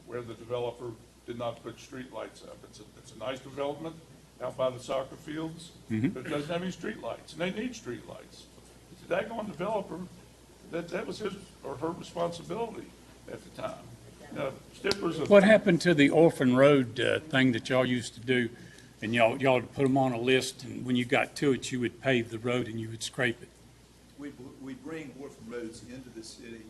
where the developer did not put street lights up. It's a nice development out by the soccer fields, but it doesn't have any street lights, and they need street lights. The daggone developer, that was his or her responsibility at the time. What happened to the Orphan Road thing that y'all used to do, and y'all would put them on a list, and when you got to it, you would pave the road and you would scrape it? We bring orphan roads into the city,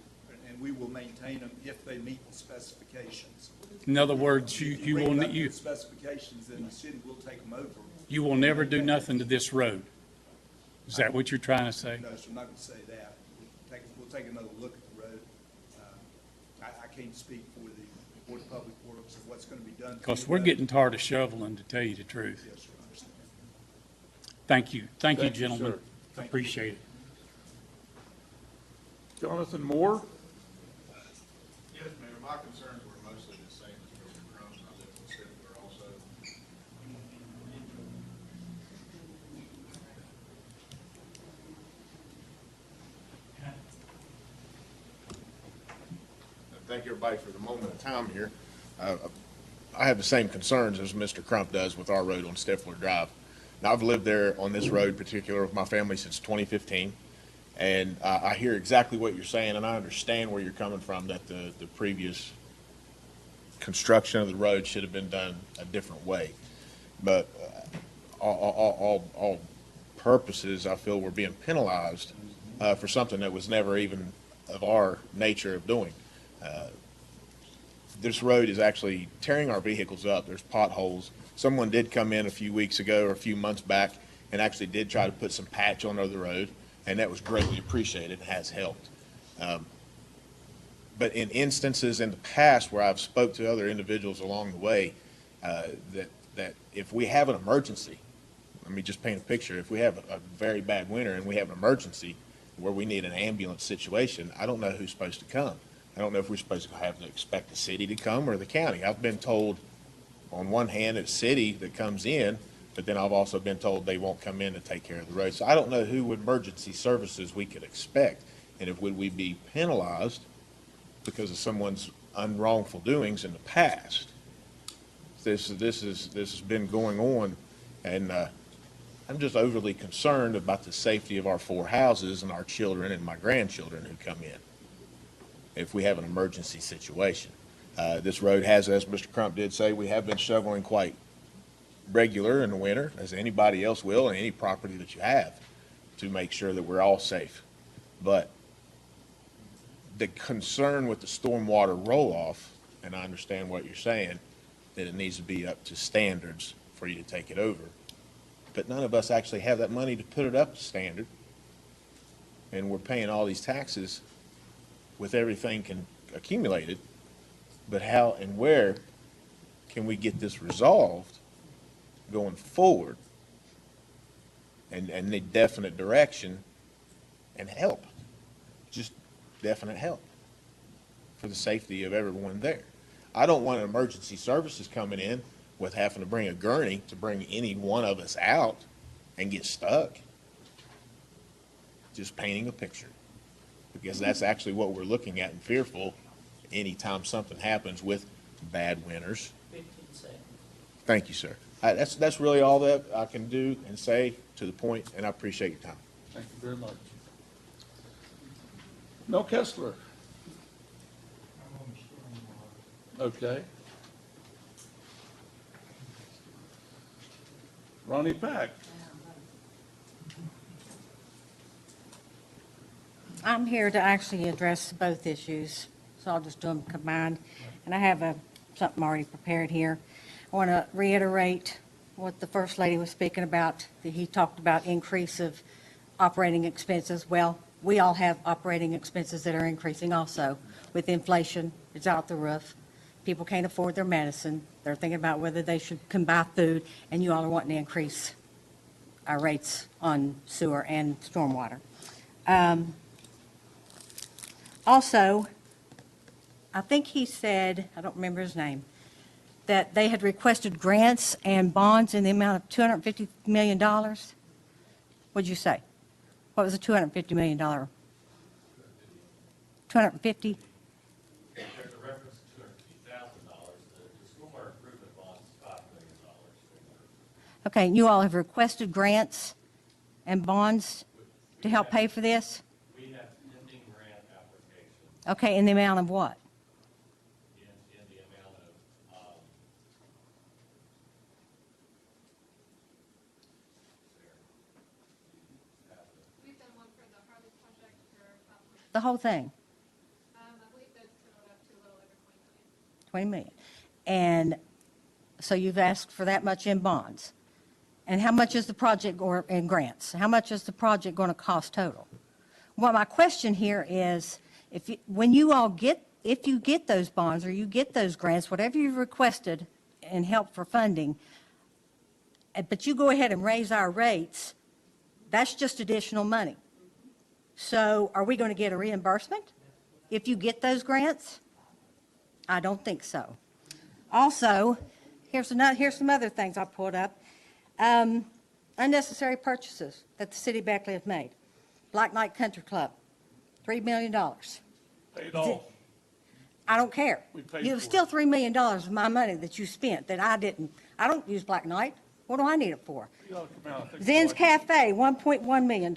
and we will maintain them if they meet the specifications. In other words, you will Bring them up to the specifications, then the city will take them over. You will never do nothing to this road. Is that what you're trying to say? No, sir, I'm not going to say that. We'll take another look at the road. I can't speak for the Board of Public Works of what's going to be done. Because we're getting tired of shoveling, to tell you the truth. Yes, sir, I understand. Thank you. Thank you, Thank you, gentlemen. sir. I appreciate it. Jonathan Moore? Yes, Mayor, my concerns were mostly the same as Mr. Crumb's. I live in Stifler also. Thank everybody for the moment of time here. I have the same concerns as Mr. Crump does with our road on Stifler Drive. Now, I've lived there on this road in particular with my family since 2015. And I hear exactly what you're saying, and I understand where you're coming from, that the previous construction of the road should have been done a different way. But all purposes, I feel we're being penalized for something that was never even of our nature of doing. This road is actually tearing our vehicles up. There's potholes. Someone did come in a few weeks ago or a few months back and actually did try to put some patch on the road, and that was greatly appreciated and has helped. But in instances in the past where I've spoke to other individuals along the way, that if we have an emergency, let me just paint a picture. If we have a very bad winter and we have an emergency where we need an ambulance situation, I don't know who's supposed to come. I don't know if we're supposed to have to expect the city to come or the county. I've been told on one hand, it's city that comes in, but then I've also been told they won't come in to take care of the road. So I don't know who emergency services we could expect, and if would we be penalized because of someone's unwrongful doings in the past. This has been going on, and I'm just overly concerned about the safety of our 4 houses and our children and my grandchildren who come in if we have an emergency situation. This road has, as Mr. Crump did say, we have been shoveling quite regular in the winter, as anybody else will, in any property that you have, to make sure that we're all safe. But the concern with the stormwater roll-off, and I understand what you're saying, that it needs to be up to standards for you to take it over. But none of us actually have that money to put it up to standard. And we're paying all these taxes with everything accumulated. But how and where can we get this resolved going forward and need definite direction and help? Just definite help for the safety of everyone there. I don't want emergency services coming in with having to bring a gurney to bring any one of us out and get stuck. Just painting a picture, because that's actually what we're looking at and fearful anytime something happens with bad winters. 15 seconds. Thank you, sir. That's really all that I can do and say to the point, and I appreciate your time. Thank you very much. Mel Kessler. Okay. Ronnie Pack. I'm here to actually address both issues, so I'll just do them combined. And I have something already prepared here. I want to reiterate what the First Lady was speaking about. He talked about increase of operating expenses. Well, we all have operating expenses that are increasing also. With inflation, it's out the roof. People can't afford their medicine. They're thinking about whether they should come buy food, and you all are wanting to increase our rates on sewer and stormwater. Also, I think he said, I don't remember his name, that they had requested grants and bonds in the amount of $250 million. What'd you say? What was the $250 million? 250? There's a reference to $250,000. The stormwater improvement bond is $5 million. Okay, you all have requested grants and bonds to help pay for this? We have pending grant applications Okay, in the amount of what? in the amount of, We've done one for the Harley project for, The whole thing, I believe that's totaled up to a little over 20 million. And so you've asked for that much in bonds. And how much is the project, or in grants? How much is the project going to cost total? Well, my question here is, if you get those bonds or you get those grants, whatever you've requested and help for funding, but you go ahead and raise our rates, that's just additional money. So are we going to get a reimbursement if you get those grants? I don't think so. Also, here's some other things I pulled up. Unnecessary purchases that the city of Beckley have made. Black Knight Country Club, $3 million. Paid off. I don't care. We paid It was for still $3 million of my money that you spent that I didn't. I don't use Black Knight. What do I need it for? You ought to come out, I think Zen's like- Cafe, $1.1 million.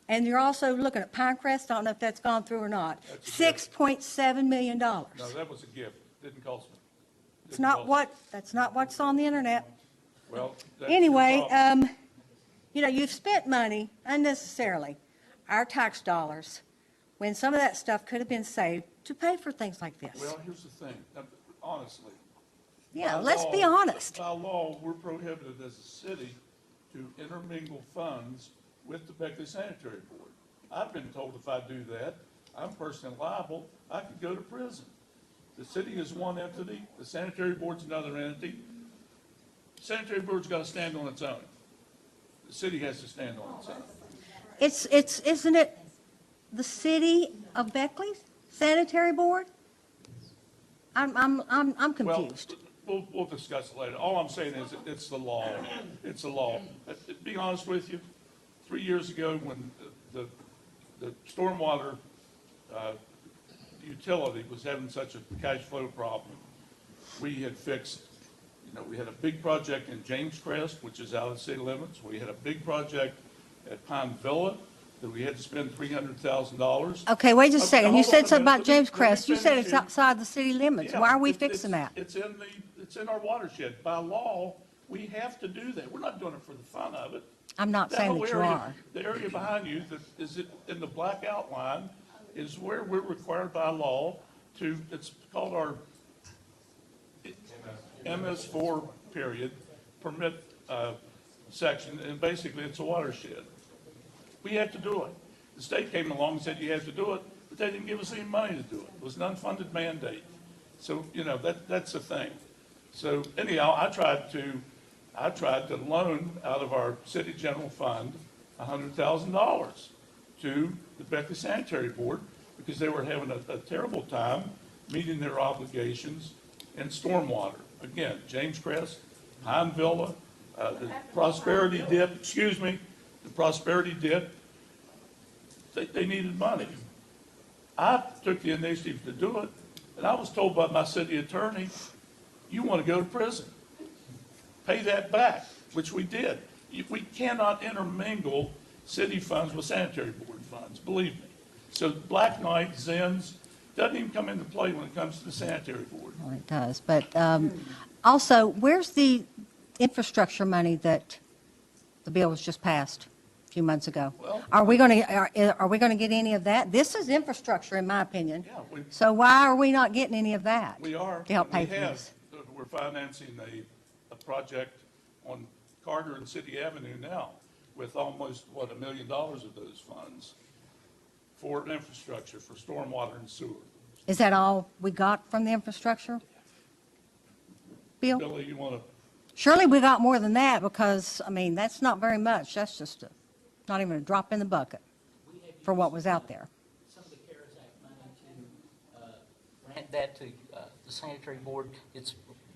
And you're also looking at Pinecrest, I don't know if that's gone through or not, $6.7 million. No, that was a gift. Didn't cost me. That's not what's on the internet. Well, that's your Anyway, problem. you've spent money unnecessarily, our tax dollars, when some of that stuff could have been saved to pay for things like this. Well, here's the thing, now, honestly. Yeah, by let's be law- honest. By law, we're prohibited as a city to intermingle funds with the Beckley Sanitary Board. I've been told if I do that, I'm personally liable, I could go to prison. The city is one entity, the sanitary board's another entity. Sanitary board's got to stand on its own. The city has to stand on its own. Isn't it the city of Beckley's sanitary board? I'm Well, confused. we'll discuss it later. All I'm saying is it's the law. It's the law. To be honest with you, 3 years ago when the stormwater utility was having such a cash flow problem, we had fixed, we had a big project in James Crest, which is out of the city limits. We had a big project at Pine Villa that we had to spend $300,000. Okay, wait just a second. You Hold on said a something minute. about James Let me Crest. You said finish it's here. outside the city limits. Yeah, Why are we it's- fixing that? It's in our watershed. By law, we have to do that. We're not doing it for the fun of it. I'm not saying whole that you area- are. The area behind you that is in the black outline is where we're required by law to, it's called our MS4 period permit section, and basically it's a watershed. We have to do it. The state came along and said you have to do it, but they didn't give us any money to do it. It was an unfunded mandate. So, that's the thing. So anyhow, I tried to loan out of our city general fund $100,000 to the Beckley Sanitary Board because they were having a terrible time meeting their obligations in stormwater. Again, James Crest, Pine Villa, the Prosperity Dip, the Prosperity Dip, they needed money. I took the initiative to do it, and I was told by my city attorney, you want to go to prison. Pay that back, which we did. We cannot intermingle city funds with sanitary board funds, believe me. So Black Knight, Zins, doesn't even come into play when it comes to the sanitary board. Well, it does, but also, where's the infrastructure money that the bill was just passed a few months ago? Well- Are we going to get any of that? This is infrastructure, in my opinion. Yeah, So why are we not getting any of that? we are. To help pay We for have. this? We're financing a project on Carter and City Avenue now with almost, $1 million of those funds for infrastructure, for stormwater and sewer. Is that all we got from the infrastructure bill? Billy, you want to, Surely we got more than that because, that's not very much. That's just not even a drop in the bucket for what was out there. Some of the CARES Act money to grant that to the sanitary board. It's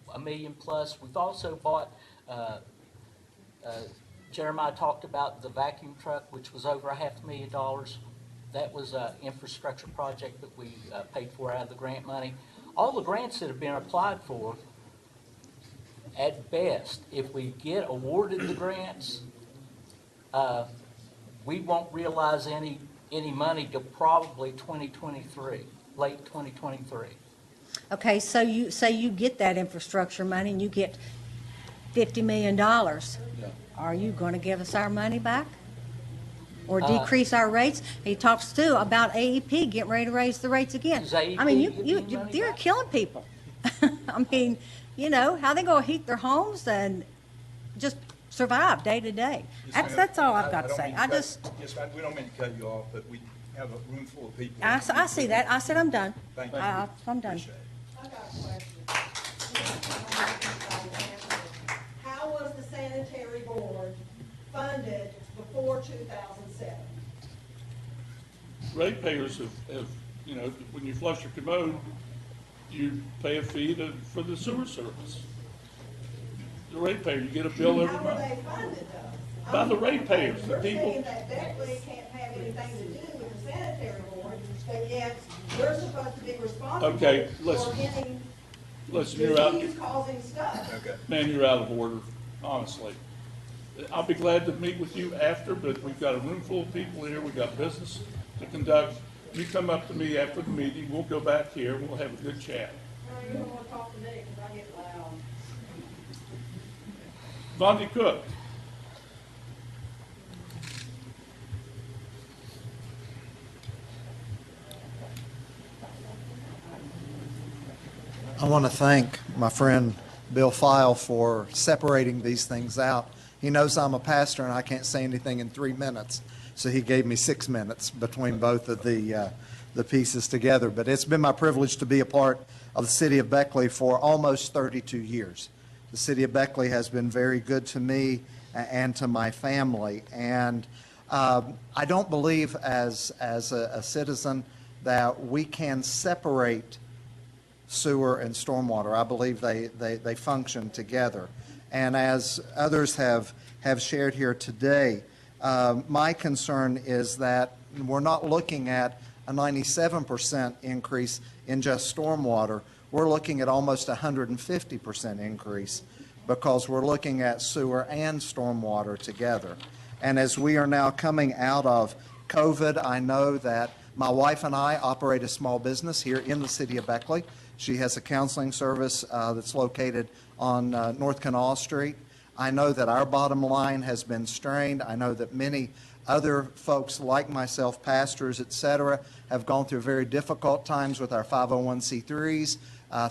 $1 million plus. We've also bought, Jeremiah talked about the vacuum truck, which was over $500,000. That was an infrastructure project that we paid for out of the grant money. All the grants that have been applied for, at best, if we get awarded the grants, we won't realize any money till probably 2023, late 2023. Okay, so you say you get that infrastructure money and you get $50 million. Are you going to give us our money back? Or decrease our rates? He talks too about AEP getting ready to raise the rates again. Does AEP give money you're back? killing people. How they gonna heat their homes and just survive day to day? That's all I've got to say. We don't mean to cut you off, but we have a room full of people. I see that. I said I'm done. Thank you. I'm done. Appreciate it. I got a question. How was the sanitary board funded before 2007? ratepayers have, when you flush your commode, you pay a fee for the sewer service. The ratepayer, you get a bill every How were month. they funded though? By the ratepayers, the You're people. saying that Beckley can't have anything to do with the sanitary board, but yet we're supposed to be responsible Okay, for listen. getting Listen, you're out, disease-causing stuff. man, you're out of order, honestly. I'll be glad to meet with you after, but we've got a room full of people here, we've got business to conduct. You come up to me after the meeting, we'll go back here, we'll have a good chat. No, you don't want to talk to me because I get loud. Vonnie Cook. I want to thank my friend Bill File for separating these things out. He knows I'm a pastor and I can't say anything in 3 minutes, so he gave me 6 minutes between both of the pieces together. But it's been my privilege to be a part of the city of Beckley for almost 32 years. The city of Beckley has been very good to me and to my family. And I don't believe as a citizen that we can separate sewer and stormwater. I believe they function together. And as others have shared here today, my concern is that we're not looking at a 97% increase in just stormwater. We're looking at almost 150% increase because we're looking at sewer and stormwater together. And as we are now coming out of COVID, I know that my wife and I operate a small business here in the city of Beckley. She has a counseling service that's located on North Canal Street. I know that our bottom line has been strained. I know that many other folks like myself, pastors, et cetera, have gone through very difficult times with our 501c3s.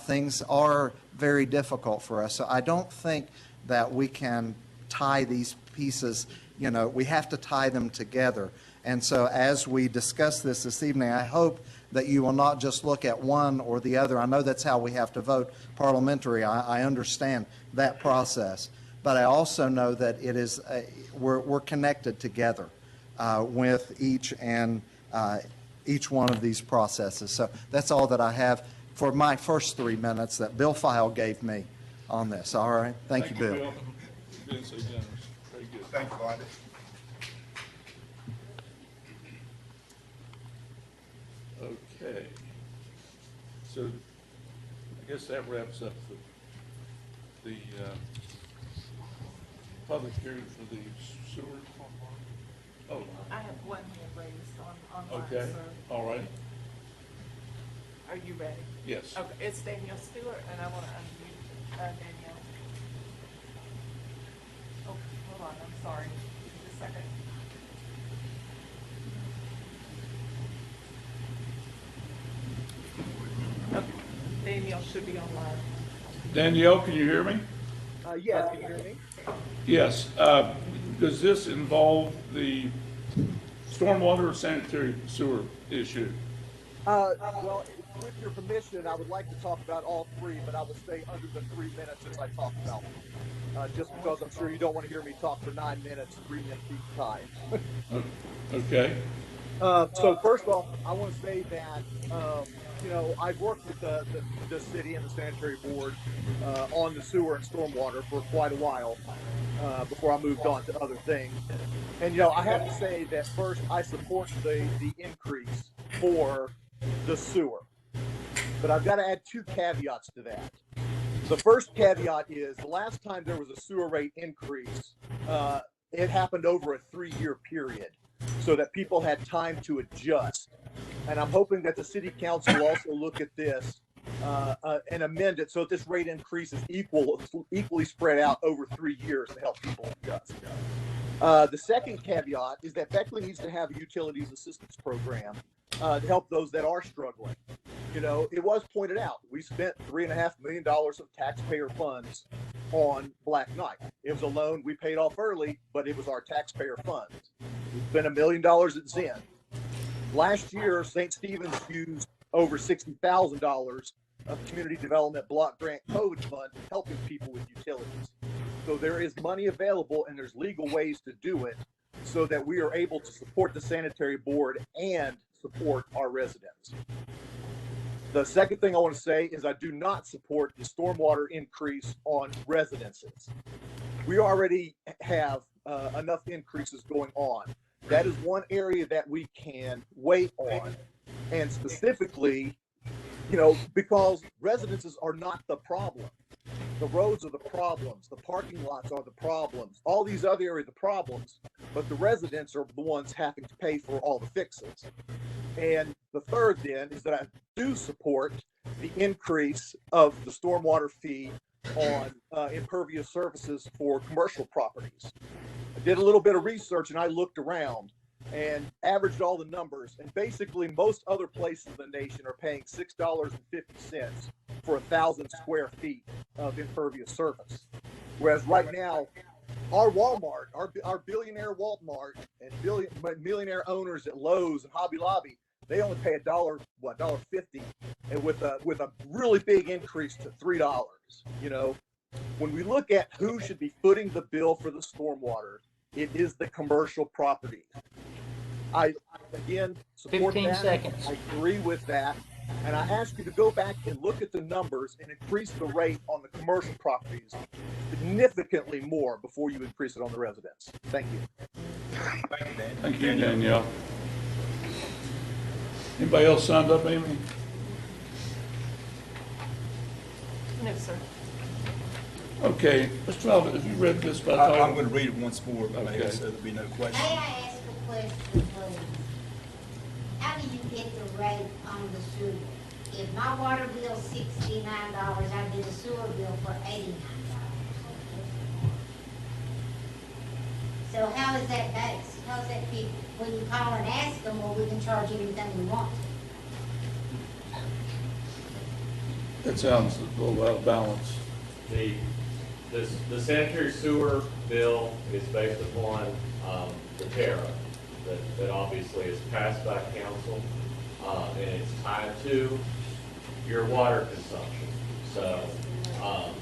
Things are very difficult for us. So I don't think that we can tie these pieces, we have to tie them together. And so as we discuss this evening, I hope that you will not just look at one or the other. I know that's how we have to vote parliamentary. I understand that process. But I also know that it is we're connected together with each one of these processes. So that's all that I have for my first 3 minutes that Bill File gave me on this. All right. Thank you, Bill. Been so generous. Very good. Thank you, Blondie. Okay. So I guess that wraps up the public hearing for the sewer. Oh. I have one hand raised online, Okay. sir. All right. Are you ready? Yes. Okay, it's Danielle Stewart, and I want to unmute Danielle. Oh, hold on, I'm sorry. Just a second. Okay, Danielle should be online. Danielle, can you hear me? Yes, can you hear me? Yes. Does this involve the stormwater or sanitary sewer issue? Well, with your permission, I would like to talk about all three, but I will stay under the 3 minutes as I talk about them. Just because I'm sure you don't want to hear me talk for 9 minutes, 3 minutes each time. Okay. So first off, I want to say that, I've worked with the city and the sanitary board on the sewer and stormwater for quite a while before I moved on to other things. And, I have to say that first, I support the increase for the sewer. But I've got to add 2 caveats to that. The first caveat is the last time there was a sewer rate increase, it happened over a 3-year period so that people had time to adjust. And I'm hoping that the city council will also look at this and amend it so that this rate increase is equally spread out over 3 years to help people adjust. The second caveat is that Beckley needs to have a utilities assistance program to help those that are struggling. It was pointed out, we spent $3.5 million of taxpayer funds on Black Knight. It was a loan we paid off early, but it was our taxpayer funds. We spent $1 million at Zen. Last year, St. Stephen's used over $60,000 of community development block grant COVID fund helping people with utilities. So there is money available and there's legal ways to do it so that we are able to support the sanitary board and support our residents. The second thing I want to say is I do not support the stormwater increase on residences. We already have enough increases going on. That is one area that we can wait on. And specifically, because residences are not the problem. The roads are the problems. The parking lots are the problems. All these other areas are the problems, but the residents are the ones having to pay for all the fixes. And the third then is that I do support the increase of the stormwater fee on impervious surfaces for commercial properties. I did a little bit of research and I looked around and averaged all the numbers. And basically most other places in the nation are paying $6.50 for 1,000 square feet of impervious surface. Whereas right now, our Walmart, our billionaire Walmart and millionaire owners at Lowe's and Hobby Lobby, they only pay $1.50, and with a really big increase to $3. When we look at who should be footing the bill for the stormwater, it is the commercial properties. I again support 15 that. seconds. I agree with that, And I ask you to go back and look at the numbers and increase the rate on the commercial properties significantly more before you increase it on the residents. Thank you. Thank you, Danielle. Anybody else signed up, Amy? No, sir. Okay, Mr. Felder, have you read this by title? I'm going to read it once more, Mayor, Okay. so there'll be no question. May I ask a question, please? How do you get the rate on the sewer? If my water bill's $69, I get a sewer bill for $89. So how is that based? How's that figured? When you call and ask them, well, we can charge anything we want. That sounds a little out of balance. The sanitary sewer bill is based upon the tariff that obviously is passed by council, and it's tied to your water consumption. So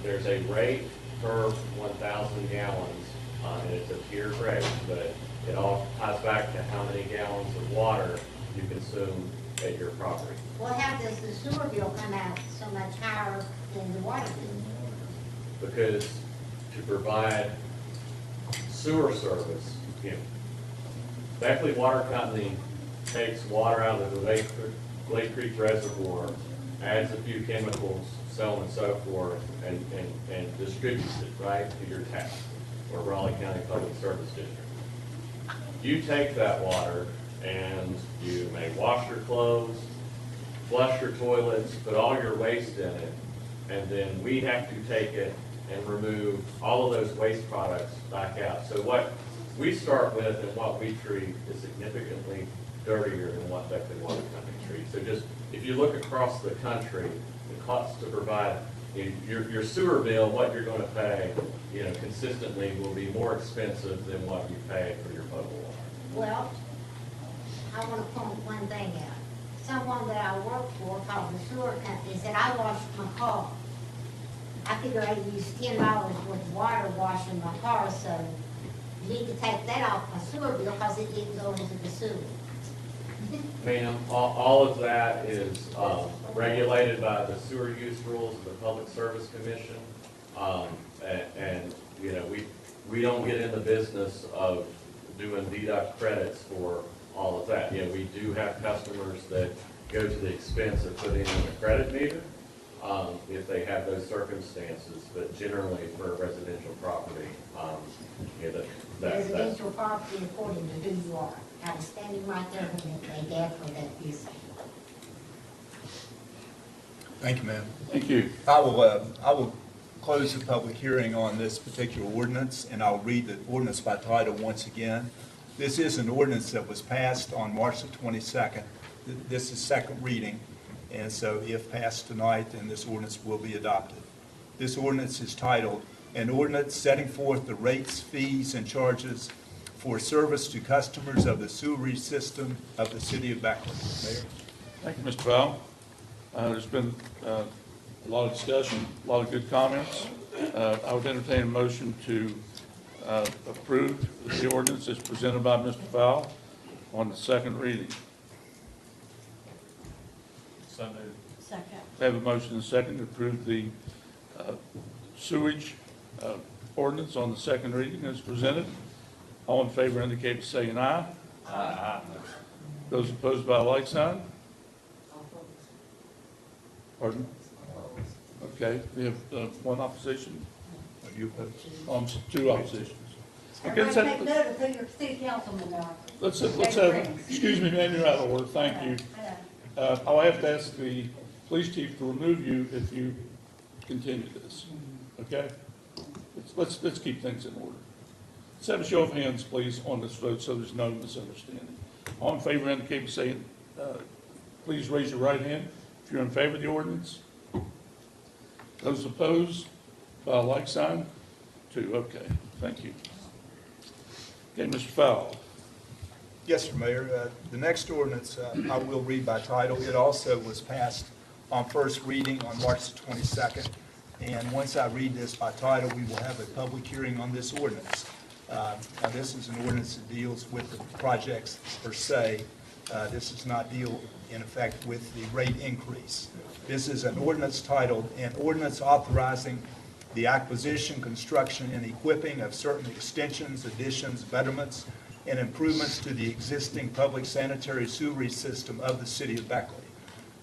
there's a rate per 1,000 gallons, and it's a tiered rate, but it all ties back to how many gallons of water you consume at your property. Well, how does the sewer bill come out so much higher than the water bill? Because to provide sewer service, Beckley Water Company takes water out of the Lake Creek Reservoir, adds a few chemicals, so on and so forth, and distributes it right to your tap, or Raleigh County Public Service District. You take that water and you may wash your clothes, flush your toilets, put all your waste in it, and then we have to take it and remove all of those waste products back out. So what we start with and what we treat is significantly dirtier than what Beckley Water Company treats. So just, if you look across the country, the cost to provide your sewer bill, what you're going to pay, consistently will be more expensive than what you pay for your potable water. Well, I want to point one thing out. Someone that I work for called the sewer company said, I washed my car. I figure I used $10 worth of water washing my car, so you need to take that off my sewer bill because it didn't go into the sewer. Ma'am, all of that is regulated by the sewer use rules of the Public Service Commission. And we don't get in the business of doing deduct credits for all of that. We do have customers that go to the expense of putting in a credit meter if they have those circumstances, but generally for a residential property, Residential property according to who you are. I was standing right there when they definitely that is. Thank you, ma'am. Thank you. I will close the public hearing on this particular ordinance, and I'll read the ordinance by title once again. This is an ordinance that was passed on March the 22nd. This is second reading, and so if passed tonight, then this ordinance will be adopted. This ordinance is titled, "An Ordinance Setting Forth the Rates, Fees, and Charges for Service to Customers of the Sewerage System of the City of Beckley." Mayor? Thank you, Mr. Powell. There's been a lot of discussion, a lot of good comments. I would entertain a motion to approve the ordinance as presented by Mr. Powell on the second reading. So moved. Second. I have a motion and a second to approve the sewage ordinance on the second reading as presented. All in favor indicate by saying aye. Aye. Those opposed by a like sign? Pardon? Okay, we have one opposition. Are you opposed? Two oppositions. Okay, let's have, excuse me, ma'am, you're out of order. Thank you. I'll have to ask the police chief to remove you if you continue this. Okay? Let's keep things in order. Let's have a show of hands, please, on this vote so there's no misunderstanding. All in favor indicate by saying, please raise your right hand if you're in favor of the ordinance. Those opposed by a like sign? Two. Okay. Thank you. Okay, Mr. Fowle. Yes, sir, Mayor. The next ordinance I will read by title. It also was passed on first reading on March the 22nd. And once I read this by title, we will have a public hearing on this ordinance. Now, this is an ordinance that deals with the projects per se. This does not deal in effect with the rate increase. This is an ordinance titled, "An Ordinance Authorizing the Acquisition, Construction, and Equipping of Certain Extensions, Additions, Betterments, and Improvements to the Existing Public Sanitary Sewerage System of the City of Beckley."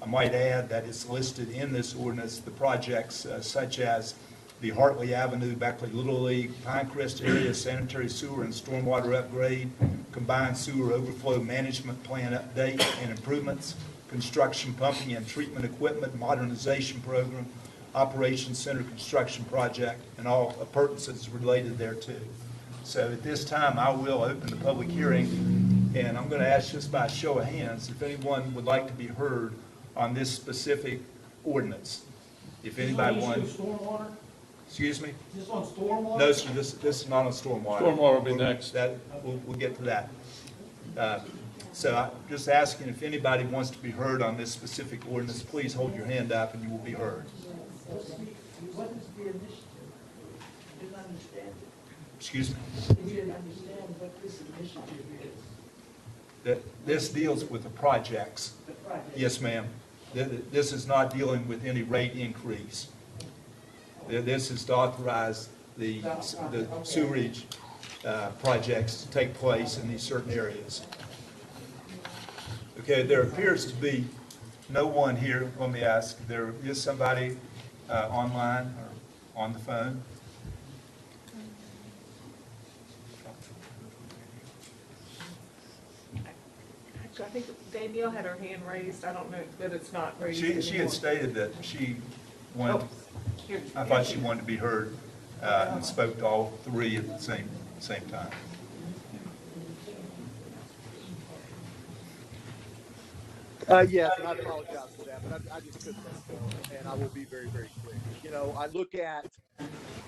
I might add that it's listed in this ordinance the projects such as the Hartley Avenue, Beckley Little League, Pinecrest Area Sanitary Sewer and Stormwater Upgrade, Combined Sewer Overflow Management Plan Update and Improvements, Construction Pumping and Treatment Equipment Modernization Program, Operations Center Construction Project, and all appurtenances related thereto. So at this time, I will open the public hearing, and I'm going to ask just by a show of hands if anyone would like to be heard on this specific ordinance. If anybody wants. Stormwater? Excuse me? Is this on stormwater? No, sir, this is not on stormwater. Stormwater will be next. We'll get to that. So I'm just asking if anybody wants to be heard on this specific ordinance, please hold your hand up and you will be heard. What is the initiative? Didn't understand it. Excuse me? We didn't understand what this initiative is. This deals with the projects. The project. Yes, ma'am. This is not dealing with any rate increase. This is to authorize the sewerage projects to take place in these certain areas. Okay, there appears to be no one here. Let me ask, there is somebody online or on the phone? Actually, I think Danielle had her hand raised. I don't know that it's not raised She anymore. had stated that she wanted, Here- I thought she wanted to be heard and spoke to all three at the same time. Yes, and I apologize for that, but I just couldn't let it go, and I will be very, very clear. You know, I look at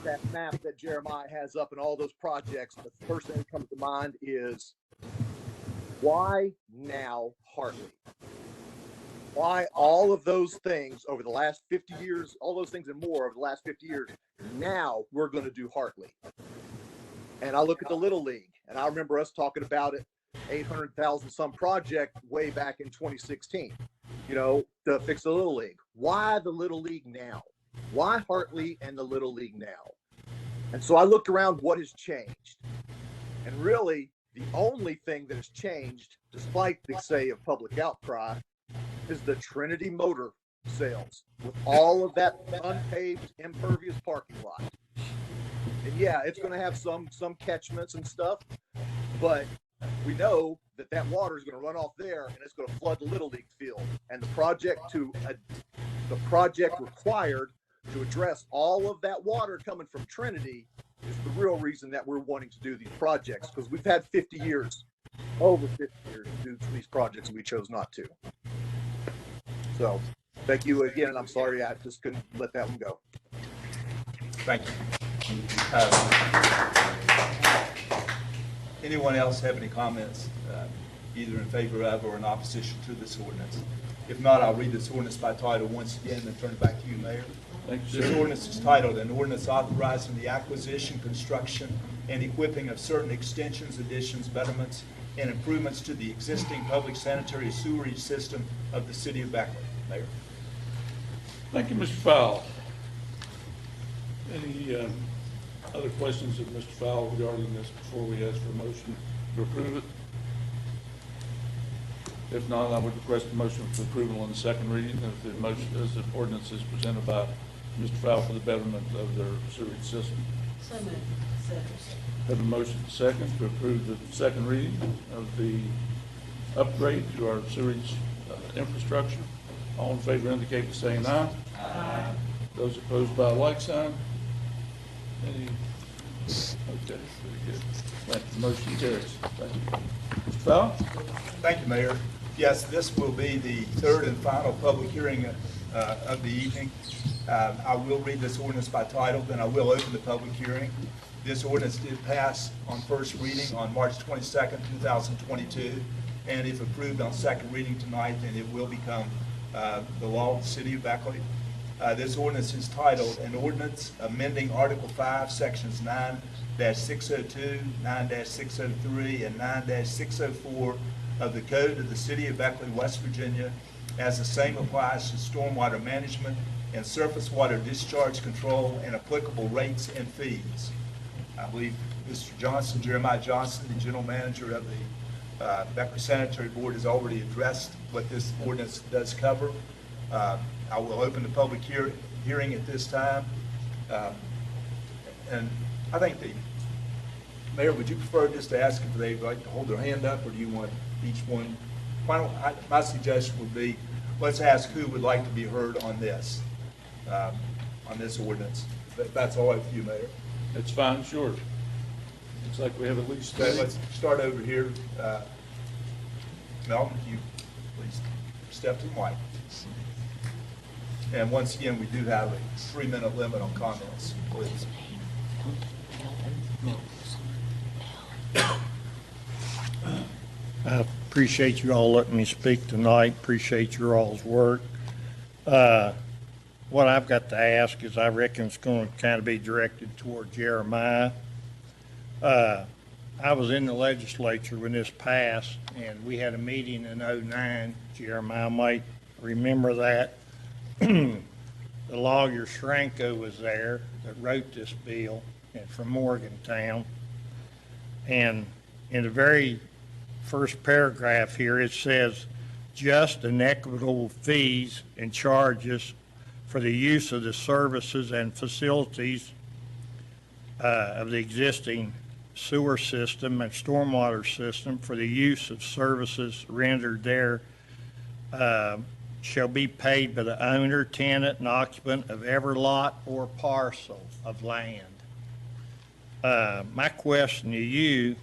that map that Jeremiah has up and all those projects, the first thing that comes to mind is, why now Hartley? Why all of those things over the last 50 years, all those things and more over the last 50 years, now we're going to do Hartley. And I look at the Little League, and I remember us talking about it, 800,000 some project way back in 2016, you know, to fix the Little League. Why the Little League now? Why Hartley and the Little League now? And so I looked around what has changed. And really, the only thing that has changed, despite the say of public outcry, is the Trinity Motor sales with all of that unpaved, impervious parking lot. And yeah, it's going to have some catchments and stuff, but we know that that water is going to run off there and it's going to flood the Little League field. And the project required to address all of that water coming from Trinity is the real reason that we're wanting to do these projects, because we've had 50 years, over 50 years to do these projects and we chose not to. So thank you again, and I'm sorry I just couldn't let that one go. Thank you. Anyone else have any comments, either in favor of or in opposition to this ordinance? If not, I'll read this ordinance by title once again and turn it back to you, Mayor. Thank you, This sir. ordinance is titled, "An Ordinance Authorizing the Acquisition, Construction, and Equipping of Certain Extensions, Additions, Betterments, and Improvements to the Existing Public Sanitary Sewerage System of the City of Beckley." Mayor. Thank you, Mr. Fowle. Any other questions of Mr. Fowle regarding this before we ask for a motion to approve it? If not, I would request a motion for approval on the second reading of the motion as the ordinance is presented by Mr. Fowle for the betterment of their sewage system. So moved. Second. Have a motion second to approve the second reading of the upgrade to our sewage infrastructure. All in favor indicate by saying aye. Aye. Those opposed by a like sign. Any? Okay, very good. Thank you. Motion carries. Thank you. Mr. Fowle? Thank you, Mayor. Yes, this will be the third and final public hearing of the evening. I will read this ordinance by title, then I will open the public hearing. This ordinance did pass on first reading on March 22nd, 2022, and if approved on second reading tonight, then it will become the law of the City of Beckley. This ordinance is titled, "An Ordinance Amending Article 5, Sections 9-602, 9-603, and 9-604 of the Code of the City of Beckley, West Virginia, as the same applies to stormwater management and surface water discharge control and applicable rates and fees. I believe Mr. Johnson, Jeremiah Johnson, the general manager of the Beckley Sanitary Board, has already addressed what this ordinance does cover. I will open the public hearing at this time. And I think the Mayor, would you prefer just to ask if they'd like to hold their hand up, or do you want each one? My suggestion would be, let's ask who would like to be heard on this ordinance. That's all right with you, Mayor. It's fine, sure. Looks like we have at least Okay, three. let's start over here. Melvin, you please step to the mic. And once again, we do have a 3-minute limit on comments, please. I appreciate you all letting me speak tonight. Appreciate your all's work. What I've got to ask is, I reckon it's going to kind of be directed toward Jeremiah. I was in the legislature when this passed, and we had a meeting in '09. Jeremiah might remember that. The lawyer Shranko was there that wrote this bill, and from Morgantown. And in the very first paragraph here, it says, just and equitable fees and charges for the use of the services and facilities of the existing sewer system and stormwater system for the use of services rendered there shall be paid by the owner, tenant, and occupant of every lot or parcel of land. My question to you,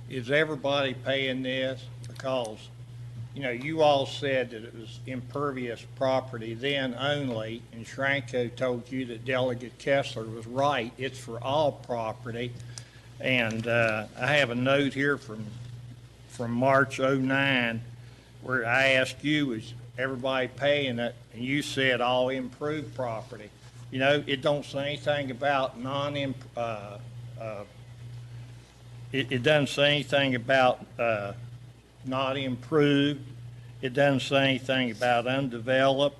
is everybody paying this? Because, you know, you all said that it was impervious property then only, and Shranko told you that Delegate Kessler was right. It's for all property. And I have a note here from March '09 where I asked you, is everybody paying it? And you said all improved property. You know, it don't say anything about it doesn't say anything about not improved. It doesn't say anything about undeveloped.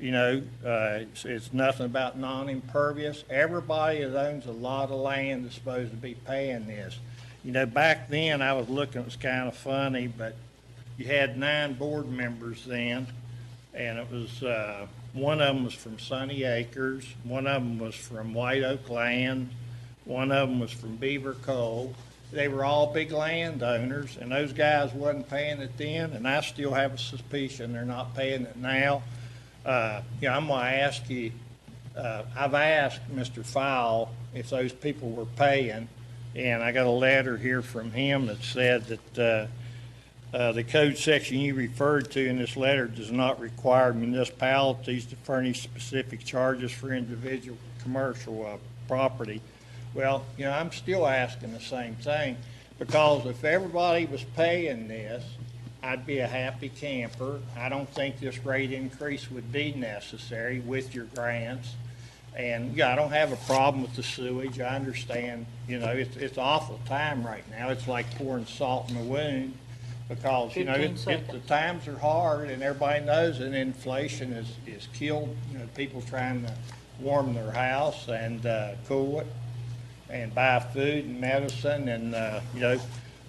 You know, it's nothing about non-impervious. Everybody that owns a lot of land is supposed to be paying this. You know, back then I was looking, it was kind of funny, but you had 9 board members then, and it was one of them was from Sunny Acres, one of them was from White Oak Land, one of them was from Beaver Cove. They were all big landowners, and those guys wasn't paying it then, and I still have a suspicion they're not paying it now. You know, I'm going to ask you, I've asked Mr. Fowle if those people were paying, and I got a letter here from him that said that the code section you referred to in this letter does not require municipalities to furnish specific charges for individual commercial property. Well, you know, I'm still asking the same thing, because if everybody was paying this, I'd be a happy camper. I don't think this rate increase would be necessary with your grants. And yeah, I don't have a problem with the sewage. I understand, you know, it's awful time right now. It's like pouring salt in the wound, because, you know, 15 seconds. the times are hard, and everybody knows that inflation is killed, you know, people trying to warm their house and cool it and buy food and medicine. And, you know,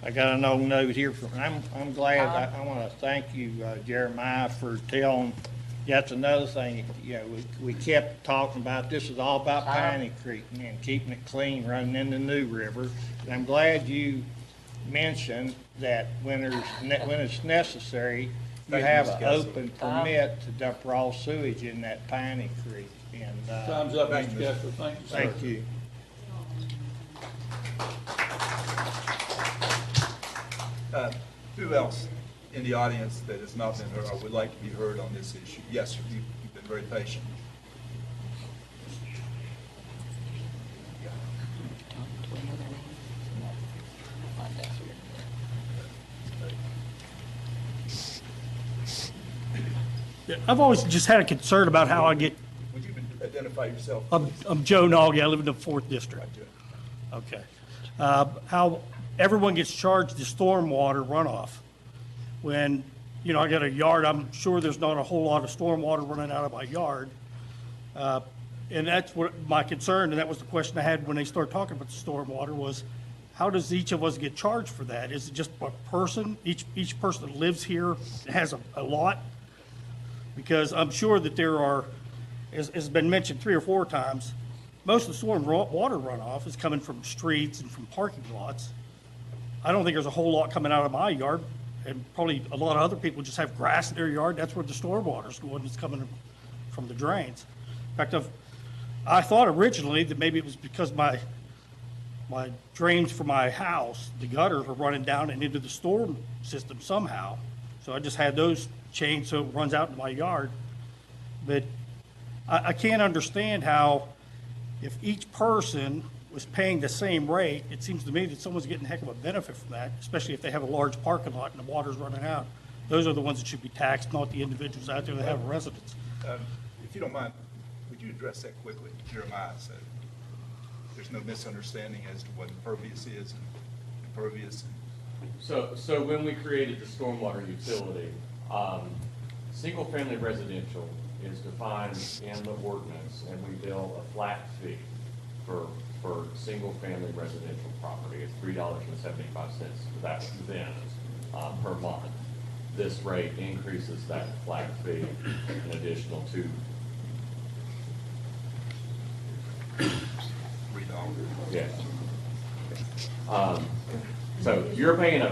I got an old note here from, I'm glad, I want to thank you, Jeremiah, for telling, that's another thing, you know, we kept talking about, this is all about Piney Creek and keeping it clean running into New River. And I'm glad you mentioned that when it's necessary, you have an open permit to dump raw sewage in that Piney Creek. And Time's up, Mr. Kessler. Thank you, sir. Thank you. Who else in the audience that has not been heard or would like to be heard on this issue? Yes, sir, you've been very patient. Yeah, I've always just had a concern about how I get, Would you identify yourself? I'm Joe Noggy, I live in the 4th District. Okay. How everyone gets charged the stormwater runoff when, you know, I got a yard, I'm sure there's not a whole lot of stormwater running out of my yard. And that's what my concern, and that was the question I had when they started talking about the stormwater, was how does each of us get charged for that? Is it just a person, each person that lives here has a lot? Because I'm sure that there are, as has been mentioned 3 or 4 times, most of the storm water runoff is coming from streets and from parking lots. I don't think there's a whole lot coming out of my yard, and probably a lot of other people just have grass in their yard. That's where the stormwater's going, it's coming from the drains. In fact, I thought originally that maybe it was because my drains for my house, the gutters were running down and into the storm system somehow. So I just had those changed so it runs out into my yard. But I can't understand how, if each person was paying the same rate, it seems to me that someone's getting a heck of a benefit from that, especially if they have a large parking lot and the water's running out. Those are the ones that should be taxed, not the individuals out there that have a residence. If you don't mind, would you address that quickly, Jeremiah said? There's no misunderstanding as to what impervious is and impervious. So when we created the stormwater utility, single-family residential is defined in the ordinance, and we bill a flat fee for single-family residential property. It's $3.75. That was then per month. This rate increases that flat fee an additional $2. Yes. So you're paying a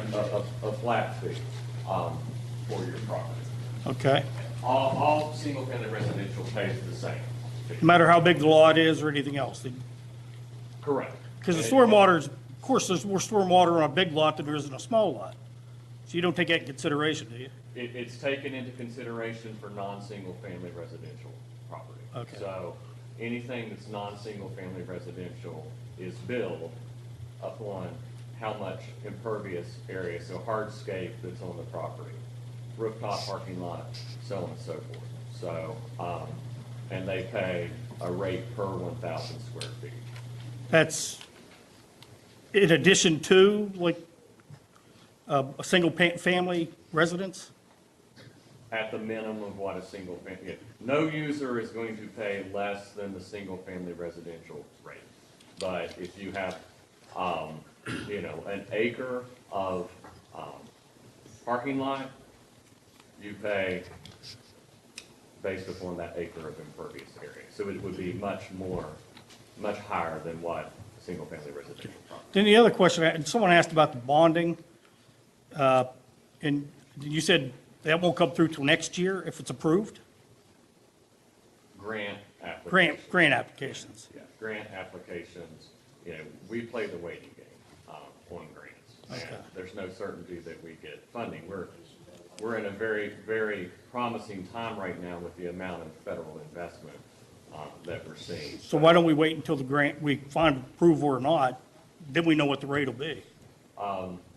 flat fee for your property. Okay. All single-family residential pays the same fee. No matter how big the lot is or anything else. Correct. Because the stormwater is, of course, there's more stormwater on a big lot than there is in a small lot. So you don't take that into consideration, do you? It's taken into consideration for non-single-family residential property. Okay. So anything that's non-single-family residential is billed upon how much impervious area, so hardscape that's on the property, rooftop parking lot, so on and so forth. So, and they pay a rate per 1,000 square feet. That's in addition to, like, a single family residence? At the minimum of what a single family, no user is going to pay less than the single family residential rate. But if you have, you know, an acre of parking lot, you pay based upon that acre of impervious area. So it would be much higher than what single family residential property. Then the other question, and someone asked about the bonding, and you said that won't come through till next year if it's approved? Grant applications. Grant applications. Yeah, grant applications, you know, we play the waiting game on grants. Okay. And there's no certainty that we get funding. We're in a very, very promising time right now with the amount of federal investment that we're seeing. So why don't we wait until the grant, we find approval or not, then we know what the rate will be?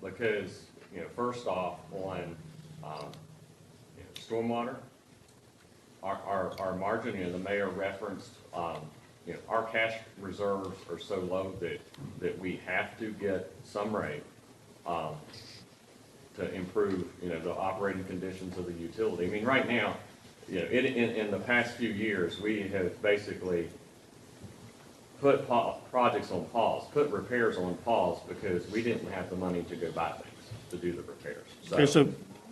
Because, you know, first off, on you know, stormwater, our margin, you know, the mayor referenced, you know, our cash reserves are so low that we have to get some rate to improve, you know, the operating conditions of the utility. I mean, right now, you know, in the past few years, we have basically put projects on pause, put repairs on pause because we didn't have the money to go buy things to do the repairs. Okay, so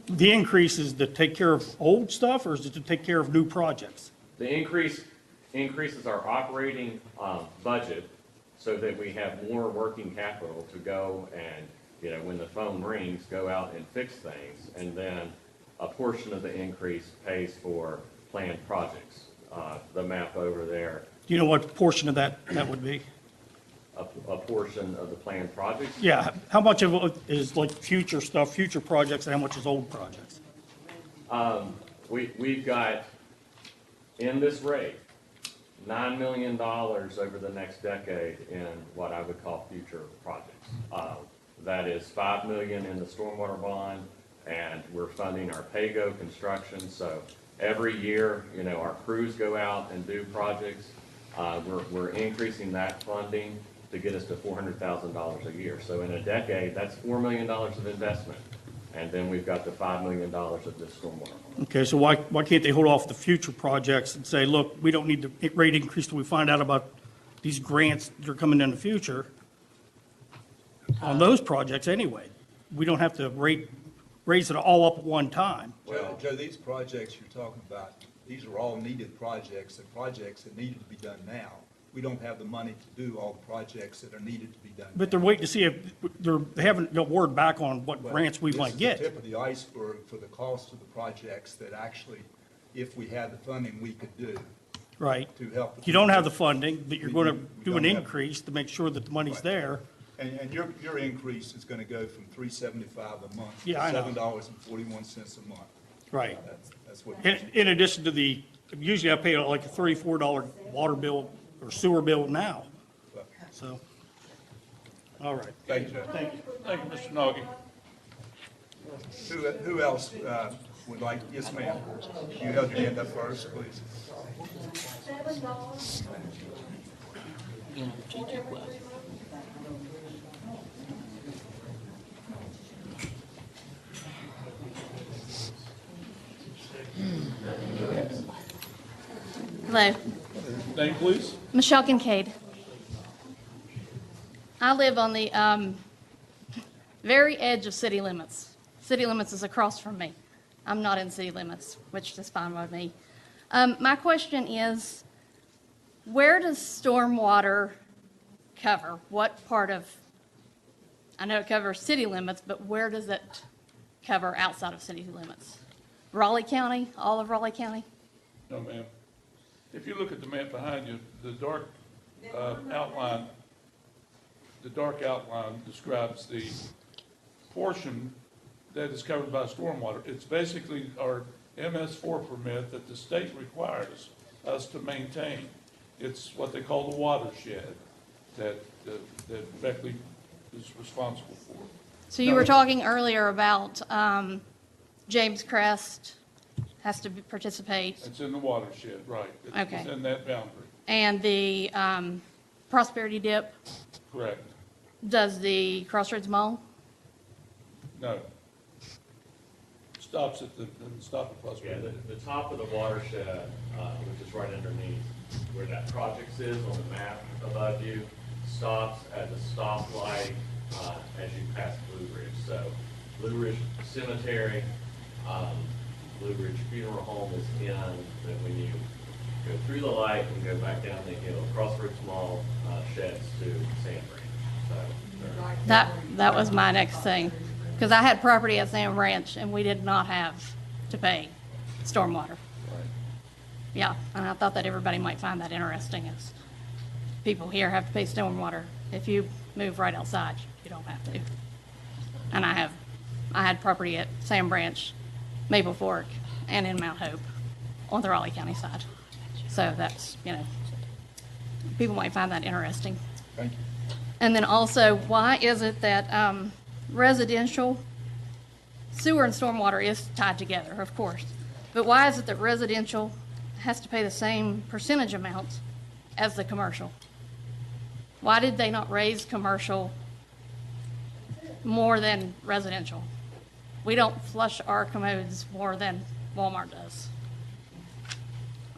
the increase is to take care of old stuff, or is it to take care of new projects? The increases our operating budget so that we have more working capital to go and, you know, when the phone rings, go out and fix things. And then a portion of the increase pays for planned projects. The map over there. Do you know what portion of that would be? A portion of the planned projects? Yeah, how much of it is like future stuff, future projects, and how much is old projects? We've got, in this rate, $9 million over the next decade in what I would call future projects. That is $5 million in the stormwater bond, and we're funding our PAYGO construction. So every year, you know, our crews go out and do projects. We're increasing that funding to get us to $400,000 a year. So in a decade, that's $4 million of investment. And then we've got the $5 million of this stormwater. Okay, so why can't they hold off the future projects and say, look, we don't need the rate increase till we find out about these grants that are coming in the future on those projects anyway? We don't have to raise it all up at one time. Well, Joe, these projects you're talking about, these are all needed projects and projects that needed to be done now. We don't have the money to do all the projects that are needed to be done. But they're waiting to see if, they haven't got word back on what grants we might This get. is the tip of the iceberg for the cost of the projects that actually, if we had the funding, we could do. Right. To help. You don't have the funding, but you're going to We do an don't have- increase to make sure that the money's Right. there. And your increase is gonna go from $3.75 a month to Yeah, I know. $7.41 a month. Right. That's what. In addition to usually I pay like a $34 water bill or sewer bill now. So, all right. Thank you. Thank you, Mr. Nagy. Who else would like, yes, ma'am. You held your hand up first, please. Hello, Name, please. Michelle Kincaid. I live on the very edge of city limits. City limits is across from me. I'm not in city limits, which is fine with me. My question is, where does stormwater cover? What part of, I know it covers city limits, but where does it cover outside of city limits? Raleigh County, all of Raleigh County? No, ma'am. If you look at the map behind you, the dark outline describes the portion that is covered by stormwater. It's basically our MS4 permit that the state requires us to maintain. It's what they call the watershed that Beckley is responsible for. So you were talking earlier about James Crest has to participate. It's in the watershed, right. Okay. It's in that boundary. And the Prosperity Dip, Correct. does the Crossroads Mall? No. Stops at the Prosperity. Yeah, the top of the watershed, which is right underneath where that project is on the map above you, stops at the stoplight as you pass Blue Ridge. So Blue Ridge Cemetery, Blue Ridge Funeral Home is in, then when you go through the light and go back down the hill, Crossroads Mall sheds to Sand Branch. So That was my next thing, because I had property at Sam Ranch and we did not have to pay stormwater. Yeah, and I thought that everybody might find that interesting, is people here have to pay stormwater. If you move right outside, you don't have to. And I had property at Sam Branch, Maple Fork, and in Mount Hope on the Raleigh County side. So that's, people might find that interesting. Thank you. And then also, why is it that residential, sewer and stormwater is tied together, of course, but why is it that residential has to pay the same percentage amount as the commercial? Why did they not raise commercial more than residential? We don't flush our commodes more than Walmart does.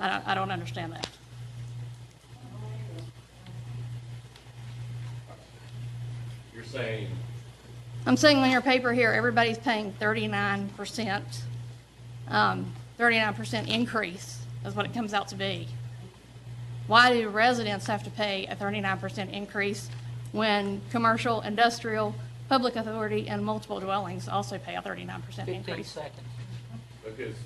I don't understand that. you're saying, I'm saying on your paper here, everybody's paying 39%, 39% increase is what it comes out to be. Why do residents have to pay a 39% increase when commercial, industrial, public authority, and multiple dwellings also pay a 39% 15 increase? seconds. because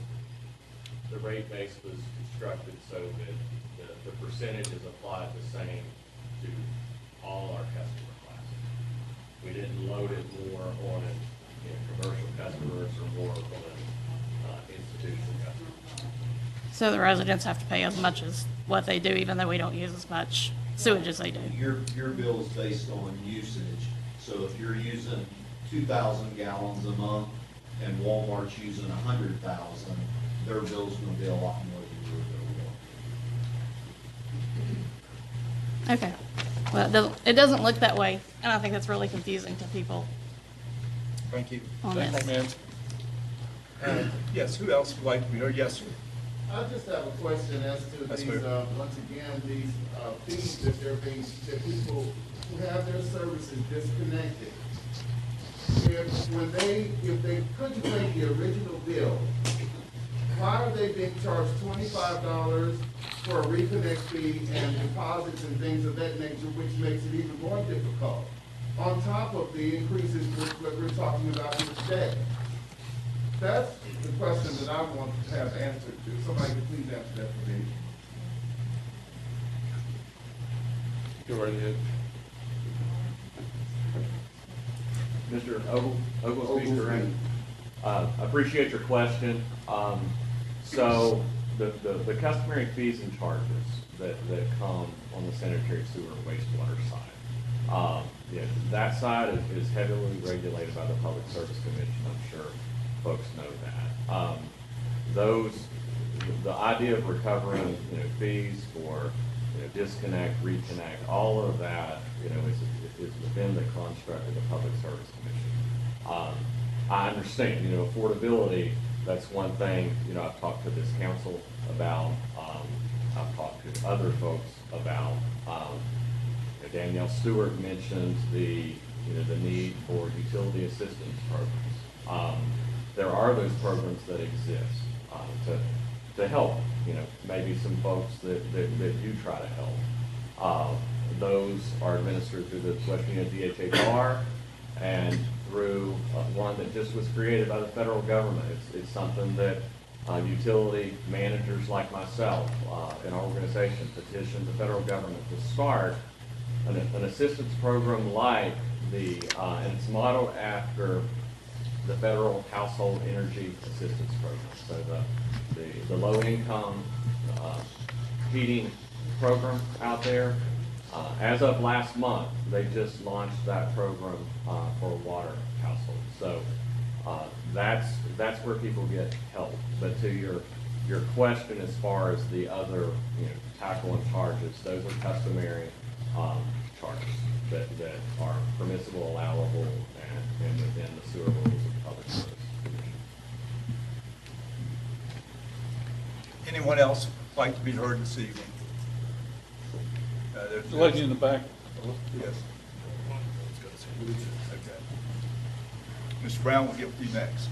the rate base was constructed so that the percentage is applied the same to all our customer classes. We didn't load it more on commercial customers or more on institutional customers. So the residents have to pay as much as what they do, even though we don't use as much sewage as they do. Your bill is based on usage. So if you're using 2,000 gallons a month and Walmart's using 100,000, their bill's gonna be a lot more than your bill will. Okay. Well, it doesn't look that way, and I think that's really confusing to people. Thank you. on Thanks, this. man. Yes, who else would like to be heard? Yes, sir. I just have a question as to That's these, fair. once again, these fees that they're being, that people who have their services disconnected. If they couldn't pay the original bill, why are they being charged $25 for a reconnect fee and deposits and things of that nature, which makes it even more difficult? On top of the increases that we're talking about here today. That's the question that I want to have answered to. Somebody could please answer that for me. Go right ahead. Mr. Oglesby, correct? I appreciate your question. So the customary fees and charges that come on the sanitary sewer and wastewater side, yeah, that side is heavily regulated by the Public Service Commission. I'm sure folks know that. The idea of recovering, fees for, disconnect, reconnect, all of that, is within the construct of the Public Service Commission. I understand, affordability, that's one thing, I've talked to this council about, I've talked to other folks about. Danielle Stewart mentioned the need for utility assistance programs. There are those programs that exist to help, maybe some folks that you try to help. Those are administered through the West Virginia DHHR and through one that just was created by the federal government. It's something that utility managers like myself in our organization petitioned the federal government to start an assistance program like and it's modeled after the federal household energy assistance program. So the low income heating program out there, as of last month, they just launched that program for water households. So that's where people get help. But to your question as far as the other tackle and charges, those are customary charges that are permissible, allowable, and within the sewer rules of the Public Service Commission. Anyone else like to be heard this evening? The lady in the back. Yes. Okay. Mr. Brown will get with you next.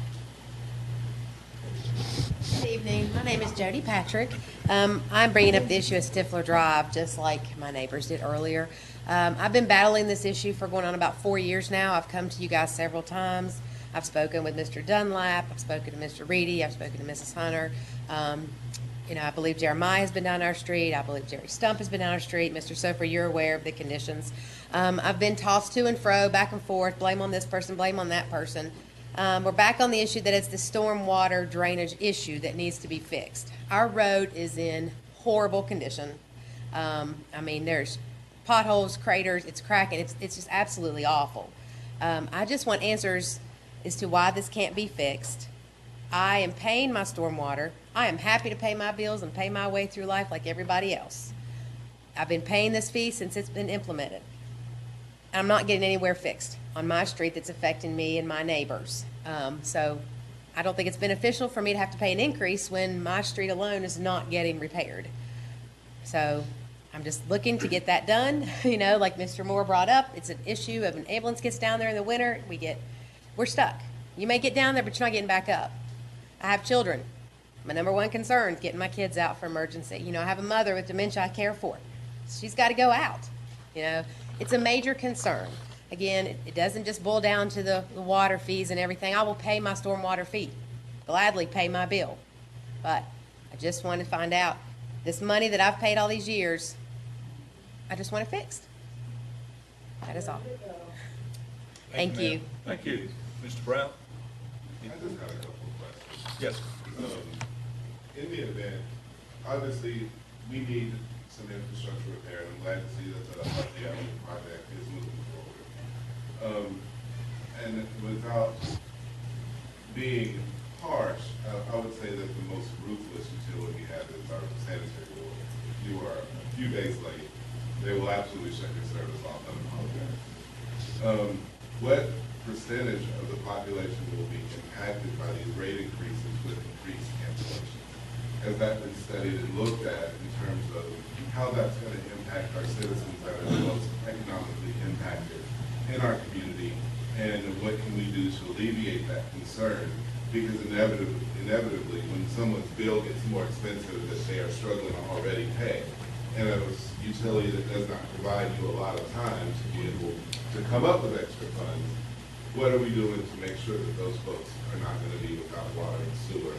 Good evening. My name is Jody Patrick. I'm bringing up the issue of Stifler Drive, just like my neighbors did earlier. I've been battling this issue for going on about 4 years now. I've come to you guys several times. I've spoken with Mr. Dunlap. I've spoken to Mr. Reedy. I've spoken to Mrs. Hunter. I believe Jeremiah has been down our street. I believe Jerry Stump has been down our street. Mr. Sofer, you're aware of the conditions. I've been tossed to and fro, back and forth, blame on this person, blame on that person. We're back on the issue that it's the stormwater drainage issue that needs to be fixed. Our road is in horrible condition. There's potholes, craters, it's cracking, it's just absolutely awful. I just want answers as to why this can't be fixed. I am paying my stormwater. I am happy to pay my bills and pay my way through life like everybody else. I've been paying this fee since it's been implemented. I'm not getting anywhere fixed on my street that's affecting me and my neighbors. So I don't think it's beneficial for me to have to pay an increase when my street alone is not getting repaired. So I'm just looking to get that done. Like Mr. Moore brought up, it's an issue of an ambulance gets down there in the winter, we're stuck. You may get down there, but you're not getting back up. I have children. My number one concern is getting my kids out for emergency. I have a mother with dementia I care for. She's got to go out. It's a major concern. Again, it doesn't just boil down to the water fees and everything. I will pay my stormwater fee, gladly pay my bill. But I just want to find out, this money that I've paid all these years, I just want it fixed. That is all. Thank you. Thank you. Mr. Brown? I just got a couple of questions. Yes. In the event, obviously, we need some infrastructure repair. I'm glad to see that the Hudley Avenue project is moving forward. And without being harsh, I would say that the most ruthless utility we have is our sanitary water. If you are a few days late, they will absolutely shut your service off. I apologize. What percentage of the population will be impacted by these rate increases with increased cancellations? Has that been studied and looked at in terms of how that's going to impact our citizens that are the most economically impacted in our community? And what can we do to alleviate that concern? Because inevitably, when someone's bill gets more expensive that they are struggling to already pay, and a utility that does not provide you a lot of time to be able to come up with extra funds, what are we doing to make sure that those folks are not going to be without water and sewer,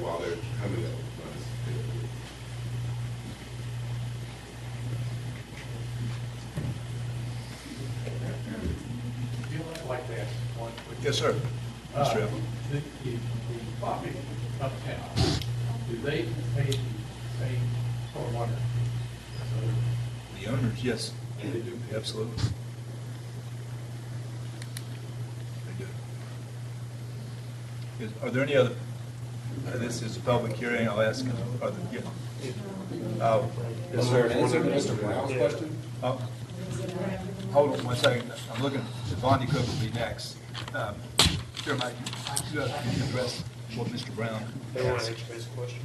while they're coming up with funds? I'd like to ask one quick. Yes, sir. Mr. Evans. The property uptown, do they pay stormwater? The owners, yes. They do. Absolutely. They do. Are there any other, this is a public hearing, I'll ask, are there, yeah. Is there an answer to Mr. Brown's question? Hold on one second, I'm looking, Bondi Cook will be next. Jeremiah, you address what Mr. Brown They want to asked. answer his question.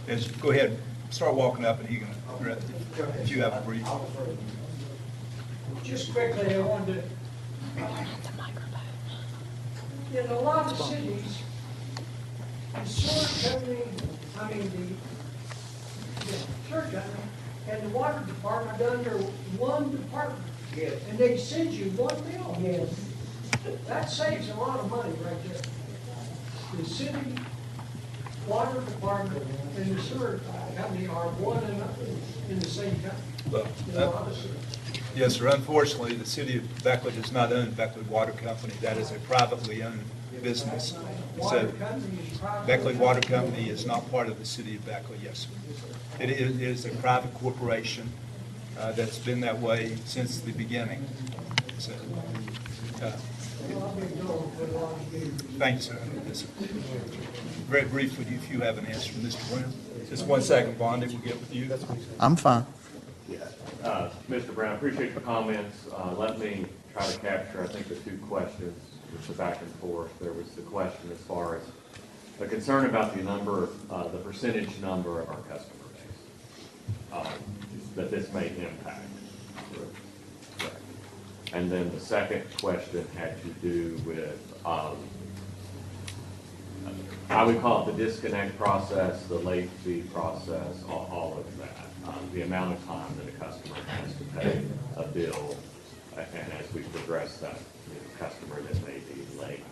Yes, go ahead, start walking up and he can address it, if you have a brief. Just quickly, I wanted to, in a lot of cities, the sewer company, the sewer company and the water department are under one department. Yes. And they send you one bill. Yes. That saves a lot of money right there. The city, water department, and the sewer company are one and in the same company. In a lot of cities. Yes, sir. Unfortunately, the city of Beckley does not own Beckley Water Company. That is a privately owned business. So Beckley Water Company is not part of the city of Beckley, yes, sir. It is a private corporation that's been that way since the beginning. So, thank you, sir. Yes, sir. Very briefly, if you have an answer from Mr. Brown. Just 1 second, Bondi, we'll get with you. I'm fine. Mr. Brown, appreciate the comments. Let me try to capture, I think, the two questions, which are back and forth. There was the question as far as a concern about the number, the percentage number of our customer base that this may impact. And then the second question had to do with, I would call it the disconnect process, the late fee process, all of that. The amount of time that a customer has to pay a bill, and as we progress that, customer that may be late,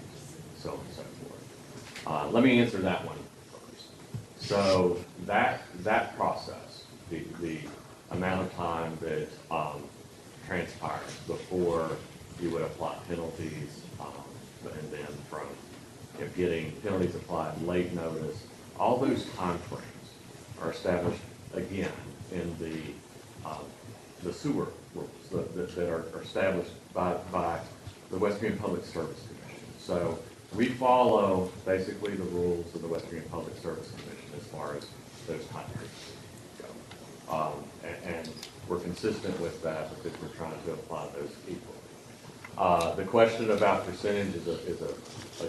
so on and so forth. Let me answer that one first. So that process, the amount of time that transpires before you would apply penalties, and then from getting penalties applied, late notice, all those time frames are established again in the sewer rules that are established by the West Virginia Public Service Commission. So we follow basically the rules of the West Virginia Public Service Commission as far as those time frames go. And we're consistent with that because we're trying to apply those equally. The question about percentage is a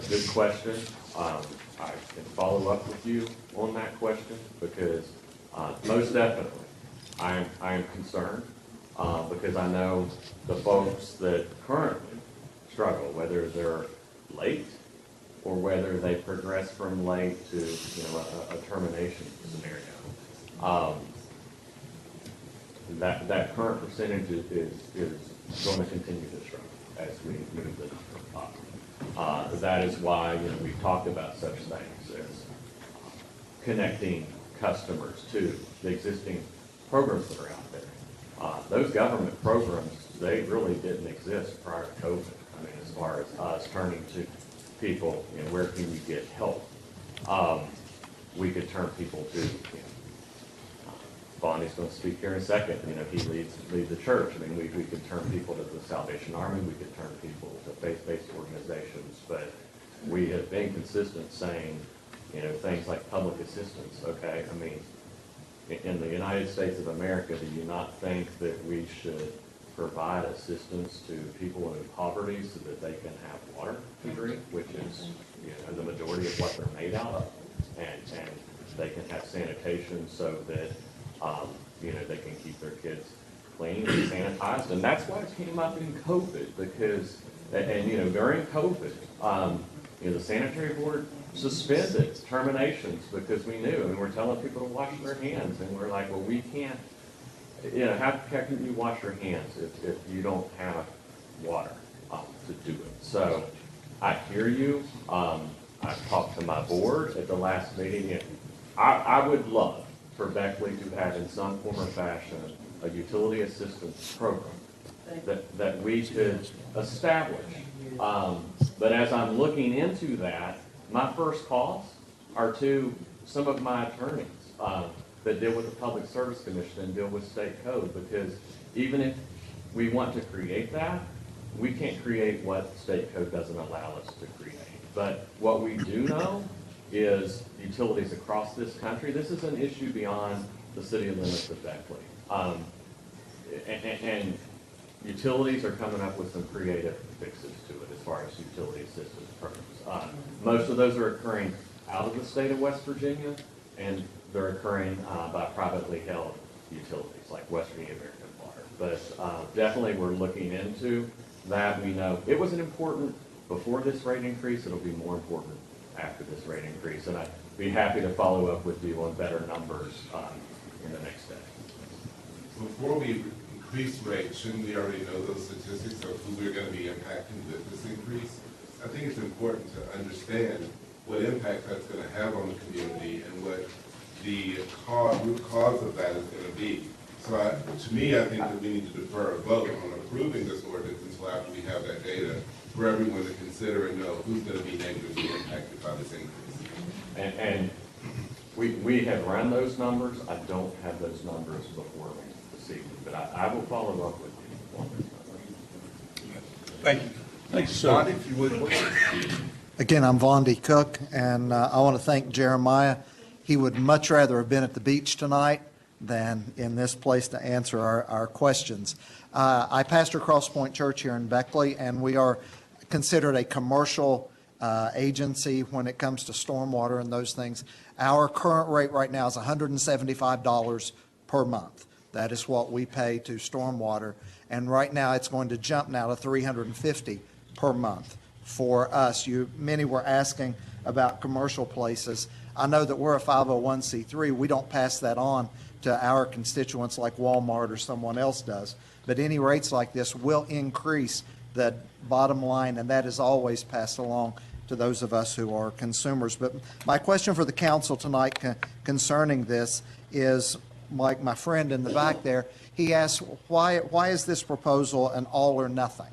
good question. I can follow up with you on that question because most definitely I am concerned because I know the folks that currently struggle, whether they're late or whether they progress from late to a termination scenario. That current percentage is going to continue to struggle as we move the number up. That is why we've talked about such things as connecting customers to the existing programs that are out there. Those government programs, they really didn't exist prior to COVID. I mean, as far as us turning to people, where can you get help? We could turn people to, Bonnie's going to speak here in a second. He leads the church. I mean, we could turn people to the Salvation Army. We could turn people to faith-based organizations. But we have been consistent saying, things like public assistance, okay? I mean, in the United States of America, do you not think that we should provide assistance to people in poverty so that they can have water to drink, which is, the majority of what they're made out of. And they can have sanitation so that, they can keep their kids clean and sanitized. And that's why it came up in COVID, because, during COVID, the sanitary board suspended terminations because we knew, and we're telling people to wash their hands, and we're like, well, we can't, how can you wash your hands if you don't have water to do it? So I hear you. I talked to my board at the last meeting, and I would love for Beckley to have in some form or fashion a utility assistance program that we could establish. But as I'm looking into that, my first calls are to some of my attorneys that deal with the Public Service Commission and deal with state code, because even if we want to create that, we can't create what state code doesn't allow us to create. But what we do know is utilities across this country, this is an issue beyond the city limits of Beckley. And utilities are coming up with some creative fixes to it as far as utility assistance programs. Most of those are occurring out of the state of West Virginia, and they're occurring by privately held utilities like West Virginia American Water. But definitely we're looking into that. We know it wasn't important before this rate increase. It'll be more important after this rate increase. And I'd be happy to follow up with you on better numbers in the next day. Before we increase rates, shouldn't we already know those statistics of who we're going to be impacting with this increase? I think it's important to understand what impact that's going to have on the community and what the root cause of that is going to be. So to me, I think that we need to defer a vote on approving this ordinance until after we have that data for everyone to consider and know who's going to be negatively impacted by this increase. And we have run those numbers. I don't have those numbers before me this evening, but I will follow up with you on those numbers. Thank you. Thank you, sir. If you would, please. Again, I'm Vondi Cook, and I want to thank Jeremiah. He would much rather have been at the beach tonight than in this place to answer our questions. I pastor Cross Point Church here in Beckley, and we are considered a commercial agency when it comes to stormwater and those things. Our current rate right now is $175 per month. That is what we pay to stormwater, and right now it's going to jump now to $350 per month for us. Many were asking about commercial places. I know that we're a 501c3. We don't pass that on to our constituents like Walmart or someone else does. But any rates like this will increase the bottom line, and that is always passed along to those of us who are consumers. But my question for the council tonight concerning this is, like my friend in the back there, he asked, why is this proposal an all or nothing?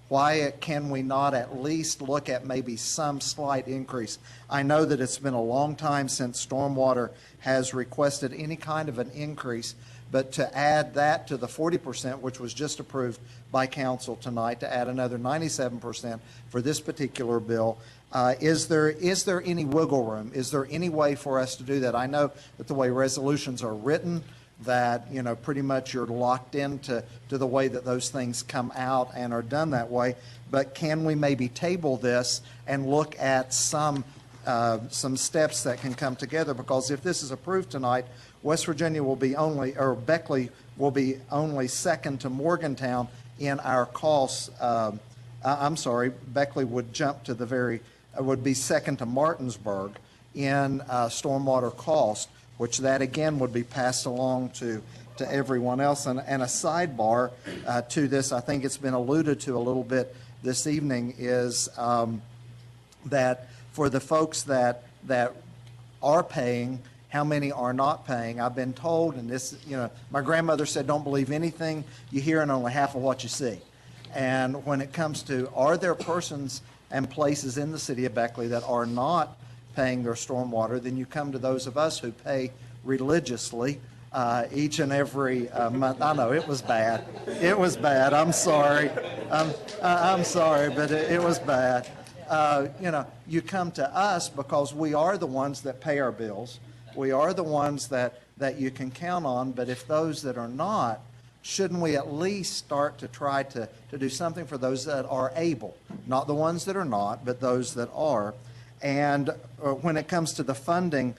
Why can we not at least look at maybe some slight increase? I know that it's been a long time since Stormwater has requested any kind of an increase, but to add that to the 40%, which was just approved by council tonight, to add another 97% for this particular bill, is there any wiggle room? Is there any way for us to do that? I know that the way resolutions are written, that pretty much you're locked into the way that those things come out and are done that way. But can we maybe table this and look at some steps that can come together? Because if this is approved tonight, West Virginia will be Beckley will be only second to Morgantown in our costs. I'm sorry, Beckley would jump to would be second to Martinsburg in stormwater cost, which that again would be passed along to everyone else. And a sidebar to this, I think it's been alluded to a little bit this evening, is that for the folks that are paying, how many are not paying? I've been told, and this, my grandmother said, don't believe anything you hear and only half of what you see. And when it comes to, are there persons and places in the city of Beckley that are not paying their stormwater, then you come to those of us who pay religiously each and every month. I know it was bad. It was bad. I'm sorry. I'm sorry, but it was bad. You come to us because we are the ones that pay our bills. We are the ones that you can count on. But if those that are not shouldn't we at least start to try to do something for those that are able? Not the ones that are not, but those that are. And when it comes to the funding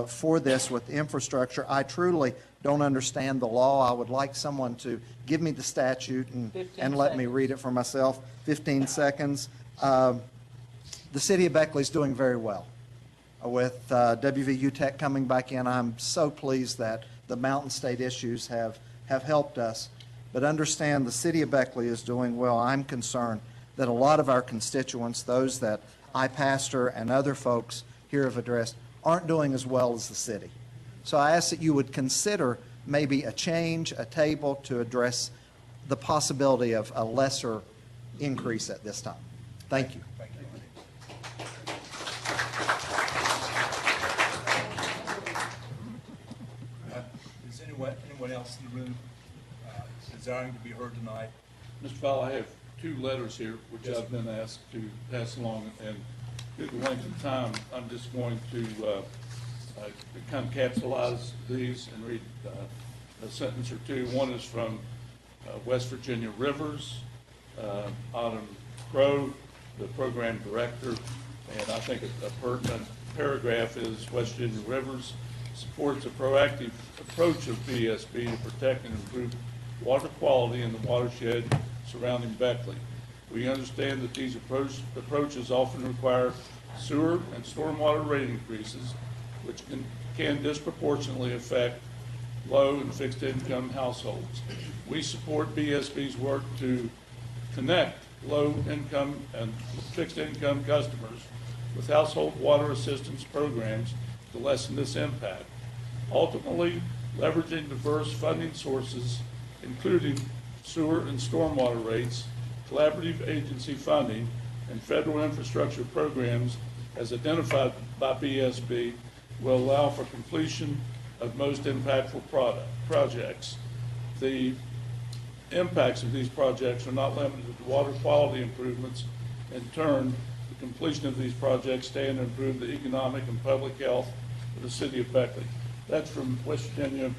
for this with infrastructure, I truly don't understand the law. I would like someone to give me the statute and let me read it for myself. 15 seconds. The city of Beckley is doing very well. With WVU Tech coming back in, I'm so pleased that the Mountain State issues have helped us. But understand the city of Beckley is doing well. I'm concerned that a lot of our constituents, those that I pastor and other folks here have addressed, aren't doing as well as the city. So I ask that you would consider maybe a change, a table to address the possibility of a lesser increase at this time. Thank you. Thank you. Is anyone else in the room desiring to be heard tonight? Mr. Fowler, I have 2 letters here, which Yes, I've been asked to pass along, and due to the length of time, I'm just going to kind of capsulize these and read a sentence or 2. One is from West Virginia Rivers, Autumn Crow, the program director, and I think a pertinent paragraph is West Virginia Rivers supports a proactive approach of BSB to protect and improve water quality in the watershed surrounding Beckley. We understand that these approaches often require sewer and stormwater rate increases, which can disproportionately affect low and fixed income households. We support BSB's work to connect low income and fixed income customers with household water assistance programs to lessen this impact. Ultimately, leveraging diverse funding sources, including sewer and stormwater rates, collaborative agency funding, and federal infrastructure programs as identified by BSB will allow for completion of most impactful projects. The impacts of these projects are not limited to water quality improvements. In turn, the completion of these projects stand to improve the economic and public health of the city of Beckley. That's from West Virginia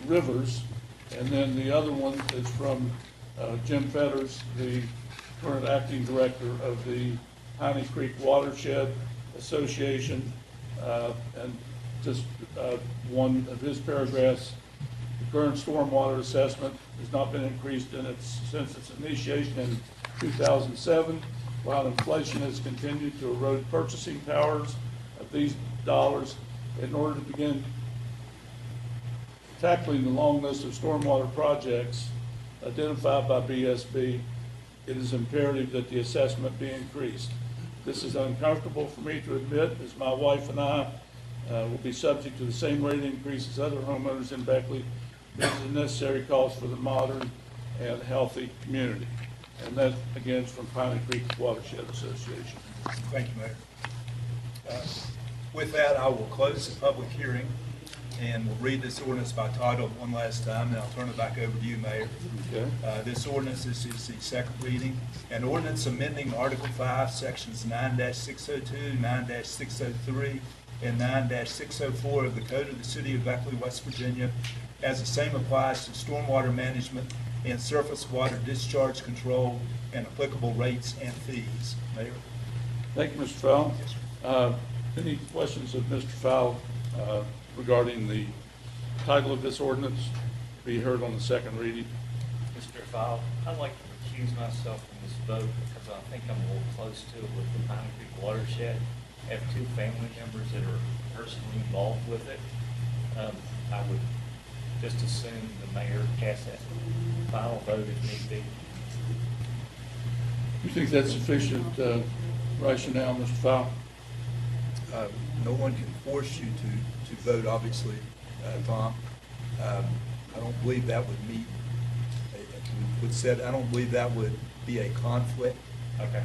Rivers. And then the other one is from Jim Fetters, the current acting director of the Piney Creek Watershed Association. And just one of his paragraphs, the current stormwater assessment has not been increased since its initiation in 2007, while inflation has continued to erode purchasing powers of these dollars. In order to begin tackling the long list of stormwater projects identified by BSB, it is imperative that the assessment be increased. This is uncomfortable for me to admit, as my wife and I will be subject to the same rate increase as other homeowners in Beckley. This is a necessary cost for the modern and healthy community. And that, again, is from Piney Creek Watershed Association. Thank you, Mayor. With that, I will close the public hearing, and we'll read this ordinance by title one last time, and I'll turn it back over to you, Mayor. Okay. This ordinance is the second reading. An ordinance amending Article 5, Sections 9-602, 9-603, and 9-604 of the Code of the City of Beckley, West Virginia, as the same applies to stormwater management and surface water discharge control and applicable rates and fees. Mayor? Thank you, Mr. Fowle. Yes, sir. Any questions of Mr. Fowle regarding the title of this ordinance be heard on the second reading? Mr. Fowle, I'd like to recuse myself from this vote because I think I'm a little close to it with the Piney Creek Watershed. I have 2 family members that are personally involved with it. I would just assume the mayor cast that final vote if need be. You think that's sufficient rationale, Mr. Fowle? No one can force you to vote, obviously, Tom. I don't believe that would meet, I don't believe that would be a conflict. Okay.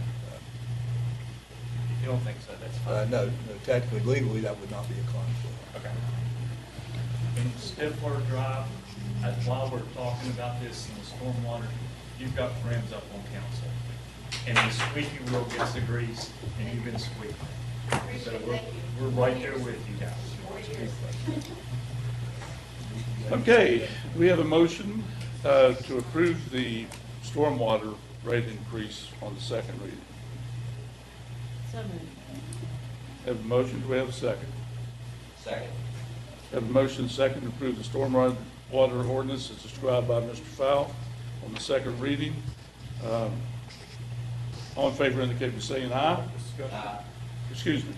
If you don't think so, that's fine. No, technically, legally, that would not be a conflict. Okay. In Stifler Drive, while we're talking about this in the stormwater, you've got friends up on council. And the squeaky wheel gets the grease, and you've been squeaking. So we're right there with you guys. Okay, we have a motion to approve the stormwater rate increase on the second reading. So moved. Have a motion, do we have a second? Second. Have a motion second to approve the stormwater ordinance as described by Mr. Fowle on the second reading. All in favor indicate by saying aye. Excuse me.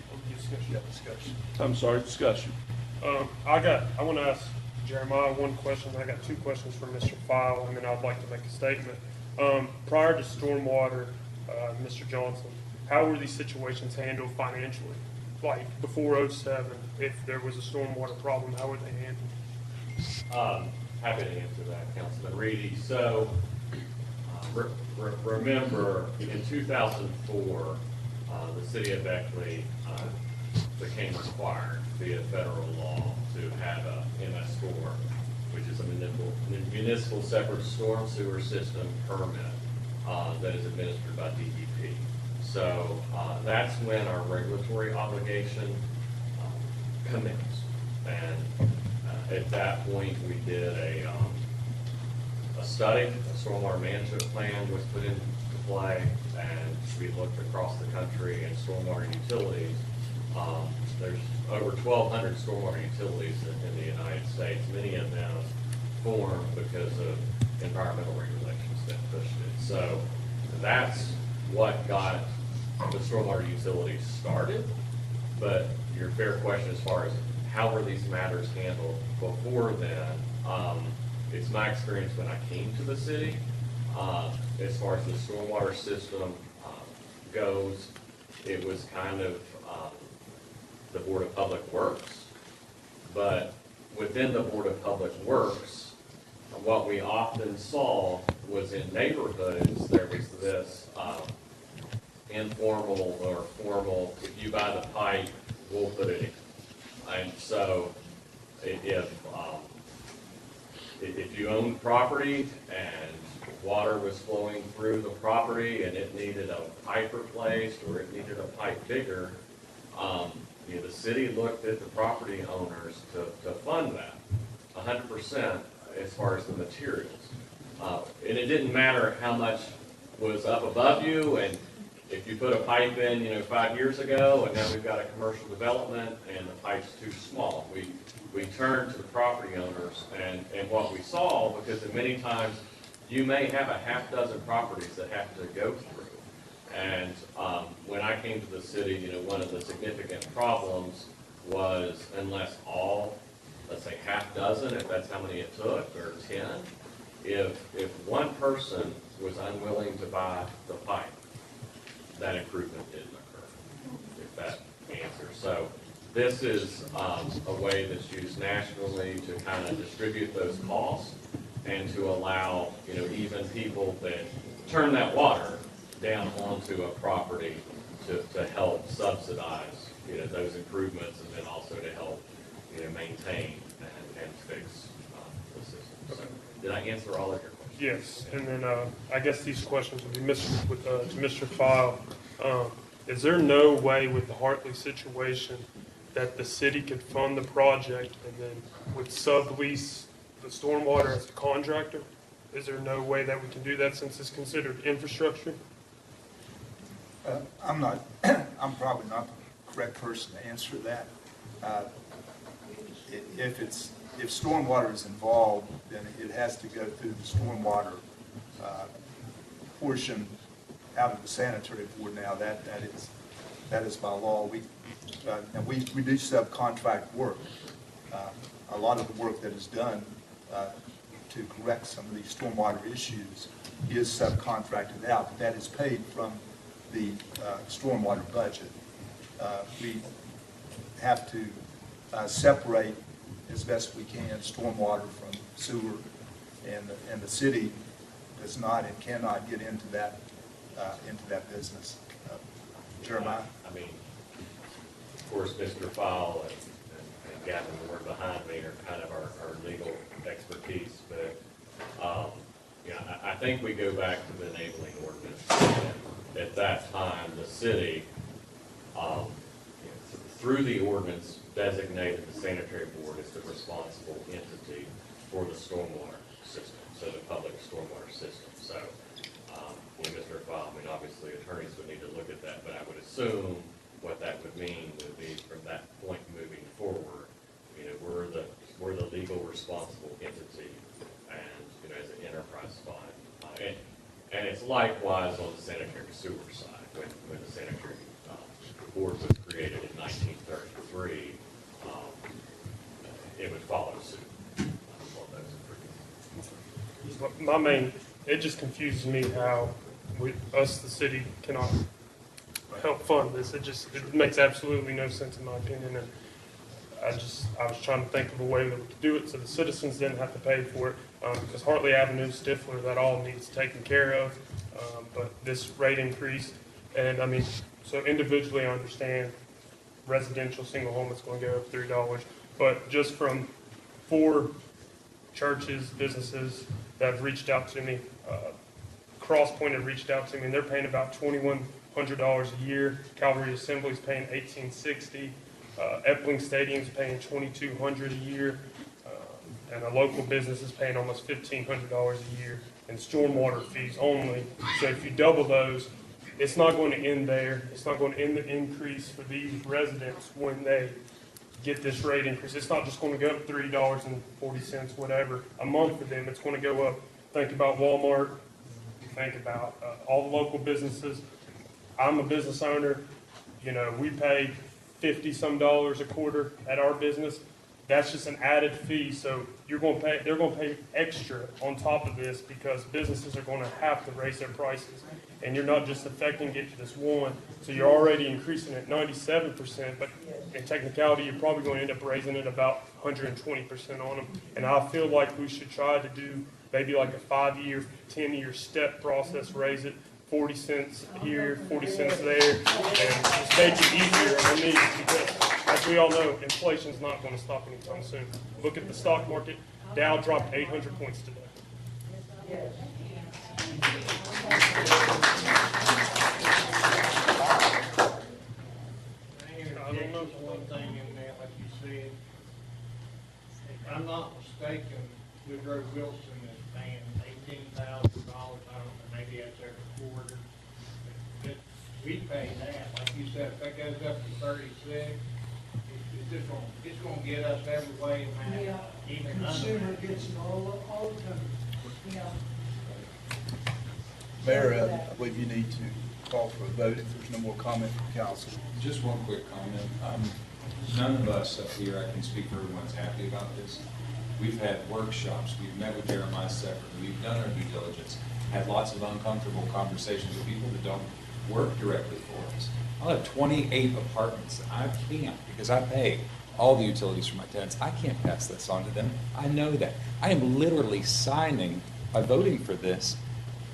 Discussion. I'm sorry, discussion. I want to ask Jeremiah one question. I got two questions for Mr. File, and then I'd like to make a statement. Prior to stormwater, Mr. Johnson, how were these situations handled financially? Like before '07, if there was a stormwater problem, how were they handled? Happy to answer that, Councilman Reedy. So, remember, in 2004, the city of Beckley became required via federal law to have a MS4, which is a municipal separate storm sewer system permit that is administered by DEP. So that's when our regulatory obligation commenced. And at that point, we did a study, a stormwater management plan was put into play, and we looked across the country at stormwater utilities. There's over 1,200 stormwater utilities in the United States. Many of them formed because of environmental regulations that pushed it. So that's what got the stormwater utilities started. But your fair question as far as how were these matters handled before then, it's my experience when I came to the city, as far as the stormwater system goes, it was kind of the Board of Public Works. But within the Board of Public Works, what we often saw was in neighborhoods, there was this informal or formal, if you buy the pipe, we'll put it in. And so if you owned property and water was flowing through the property and it needed a pipe replaced or it needed a pipe bigger, the city looked at the property owners to fund that 100% as far as the materials. And it didn't matter how much was up above you, and if you put a pipe in, 5 years ago, and now we've got a commercial development and the pipe's too small. We turned to the property owners, and what we saw, because many times you may have a half dozen properties that have to go through. And when I came to the city, one of the significant problems was unless all, let's say half dozen, if that's how many it took, or 10, if one person was unwilling to buy the pipe, that improvement didn't occur, if that answers. So this is a way that's used nationally to kind of distribute those costs and to allow, even people that turn that water down onto a property to help subsidize, those improvements, and then also to help, maintain and fix the system. So, did I answer all of your questions? Yes, and then I guess these questions will be to Mr. File. Is there no way with the Hartley situation that the city could fund the project and then would sublease the stormwater as a contractor? Is there no way that we can do that since it's considered infrastructure? I'm probably not the correct person to answer that. If stormwater is involved, then it has to go through the stormwater portion out of the sanitary board now. That is by law. And we do subcontract work. A lot of the work that is done to correct some of these stormwater issues is subcontracted out. That is paid from the stormwater budget. We have to separate as best we can stormwater from sewer, and the city does not and cannot get into that business. Jeremiah? I mean, of course, Mr. Fowle and Gavin Ward behind me are kind of our legal expertise, but I think we go back to the enabling ordinance. At that time, the city, through the ordinance, designated the sanitary board as the responsible entity for the stormwater system, so the public stormwater system. So, Mr. Fowle, I mean, obviously attorneys would need to look at that, but I would assume what that would mean would be from that point moving forward, we're the legal responsible entity and, as an enterprise fund. And it's likewise on the sanitary sewer side. When the sanitary board was created in 1933, it would follow suit on those agreements. My main, it just confuses me how the city, cannot help fund this. It makes absolutely no sense in my opinion, and I was trying to think of a way that we could do it so the citizens didn't have to pay for it, because Hartley Avenue, Stifler, that all needs taken care of, but this rate increase, and I mean, so individually I understand residential single home is going to go up $3, but just from 4 churches, businesses that have reached out to me, Crosspoint had reached out to me, and they're paying about $2,100 a year. Calvary Assembly's paying $1,860. Epling Stadium's paying $2,200 a year, and a local business is paying almost $1,500 a year in stormwater fees only. So if you double those, it's not going to end there. It's not going to end the increase for these residents when they get this rate increase. It's not just going to go up $3.40, whatever, a month for them. It's going to go up. Think about Walmart. Think about all the local businesses. I'm a business owner. We pay $50-some a quarter at our business. That's just an added fee. So they're going to pay extra on top of this because businesses are going to have to raise their prices. And you're not just affecting it to this one. So you're already increasing it 97%, but in technicality, you're probably going to end up raising it about 120% on them. And I feel like we should try to do maybe like a 5-year, 10-year step process, raise it 40 cents here, 40 cents there, and just make it easier on these because, as we all know, inflation's not going to stop anytime soon. Look at the stock market. Dow dropped 800 points today. I don't know, one thing in that, like you said, if I'm not mistaken, Woodrow Wilson is paying $18,000, I don't know, maybe that's every quarter. But we pay that, like you said, if that goes up to 36, it's gonna get us every way, man, even Consumer gets it all the time. Mayor, I believe you need to call for a vote if there's no more comment from council. Just one quick comment. None of us up here, I can speak for everyone's happy about this. We've had workshops, we've met with Jeremiah separately, we've done our due diligence, had lots of uncomfortable conversations with people that don't work directly for us. I'll have 28 apartments. I can't, because I pay all the utilities for my tenants. I can't pass this on to them. I know that. I am literally signing, by voting for this,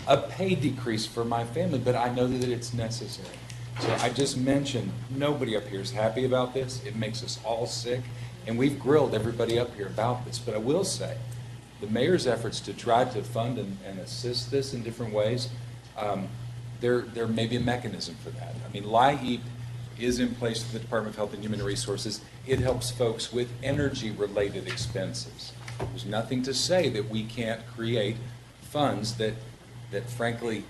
a pay decrease for my family, but I know that it's necessary. So I just mentioned, nobody up here is happy about this. It makes us all sick, and we've grilled everybody up here about this. But I will say, the mayor's efforts to try to fund and assist this in different ways, there may be a mechanism for that. I mean, LIHEAP is in place with the Department of Health and Human Resources. It helps folks with energy-related expenses. There's nothing to say that we can't create funds that frankly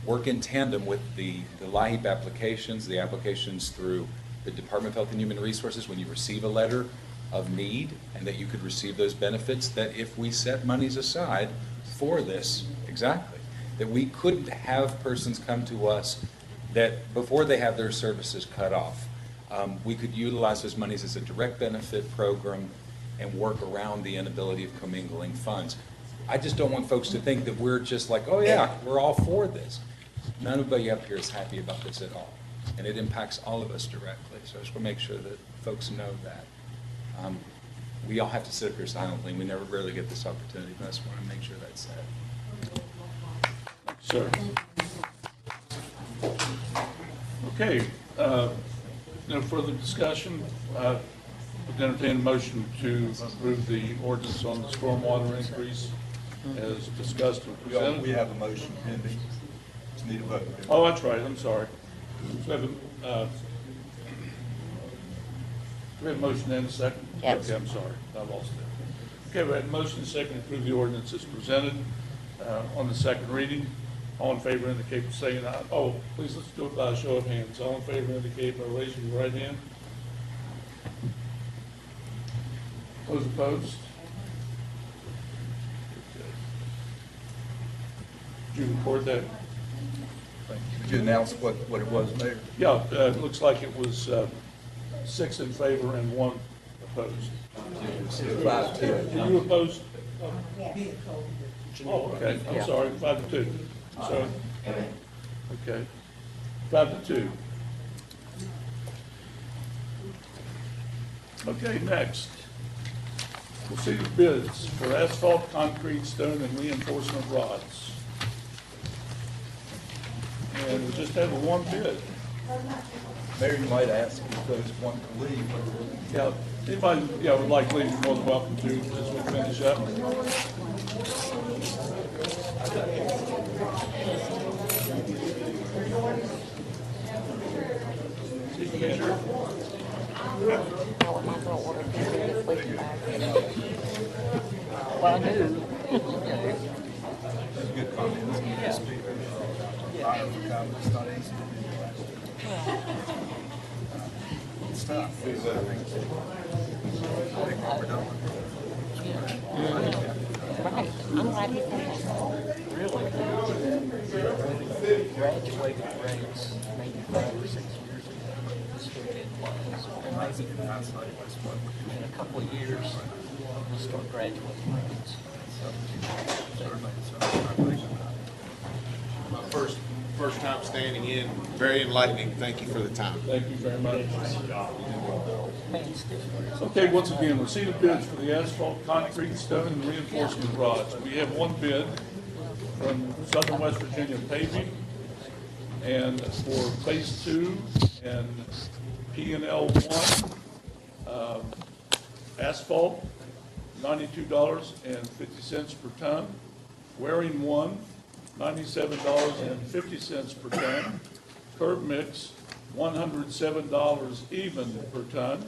work in tandem with the LIHEAP applications, the applications through the Department of Health and Human Resources when you receive a letter of need, and that you could receive those benefits, that if we set monies aside for this, exactly, that we couldn't have persons come to us that before they have their services cut off, we could utilize those monies as a direct benefit program and work around the inability of commingling funds. I just don't want folks to think that we're just like, oh yeah, we're all for this. Nobody up here is happy about this at all, and it impacts all of us directly. So I just want to make sure that folks know that. We all have to sit up here silently, and we rarely get this opportunity, but I just want to make sure that's said. Sir. Okay, no further discussion. Would entertain a motion to approve the ordinance on the stormwater increase as discussed and presented. We have a motion pending. Just need a vote. Oh, that's right, I'm sorry. So do we have a motion and a second? Yes. Okay, I'm sorry, I lost it. Okay, we had a motion and a second to approve the ordinance as presented on the second reading. All in favor indicate by saying aye. Oh, please, let's do it by a show of hands. All in favor indicate by raising your right hand. Those opposed? Did you record that? Would you announce what it was, Mayor? Yeah, it looks like it was 6 in favor and 1 opposed. 5-2. Were you opposed? Oh, okay, I'm sorry, 5-2. So, okay, 5-2. Okay, next. We'll see the bids for asphalt, concrete, stone, and reinforcement rods. And we just have one bid. Mayor, you might ask if there's one to leave. Yeah, anybody, would like to leave, you're more than welcome to, as we finish up. Well, I knew. That's a good comment. It's good to speak. Fire for comment. It's not easy to do that. It's tough. I think what we're doing. Right. I'm glad you came. Really? Graduated grades maybe 5 or 6 years ago. This weekend was. In a couple of years, we'll start graduating grades. First time standing in, very enlightening. Thank you for the time. Thank you very much. Okay, once again, receipt of bids for the asphalt, concrete, stone, and reinforcement rods. We have one bid from Southern West Virginia Paving, and for Phase 2 and P&L 1, asphalt, $92.50 per ton. Wearing 1, $97.50 per ton. Curb mix, $107 even per ton.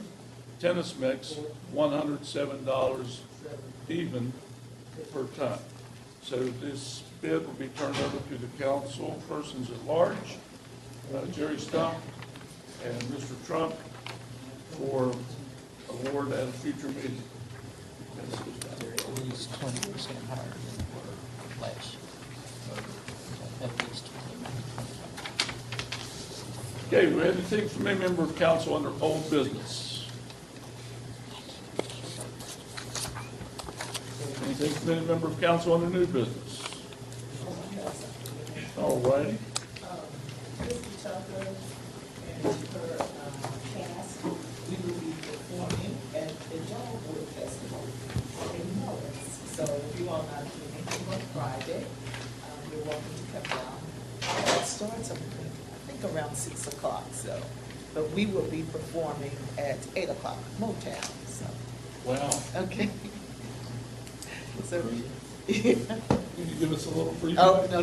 Tennis mix, $107 even per ton. So this bid will be turned over to the council persons at large, Jerry Stump and Mr. Trump, for award at a future meeting. They're at least 20% higher than they were last year. At least 20. Okay, we have anything from any member of council under old business? Anything from any member of council under new business? All righty. Mr. Tucker and her cast, we will be performing at the Dogwood Festival in Morris. So if you all not doing anything on Friday, you're welcome to come down. It starts, I think, around 6 o'clock, so. But we will be performing at 8 o'clock, Motown, so. Wow. Okay. So, Can you give us a little preview? oh, no.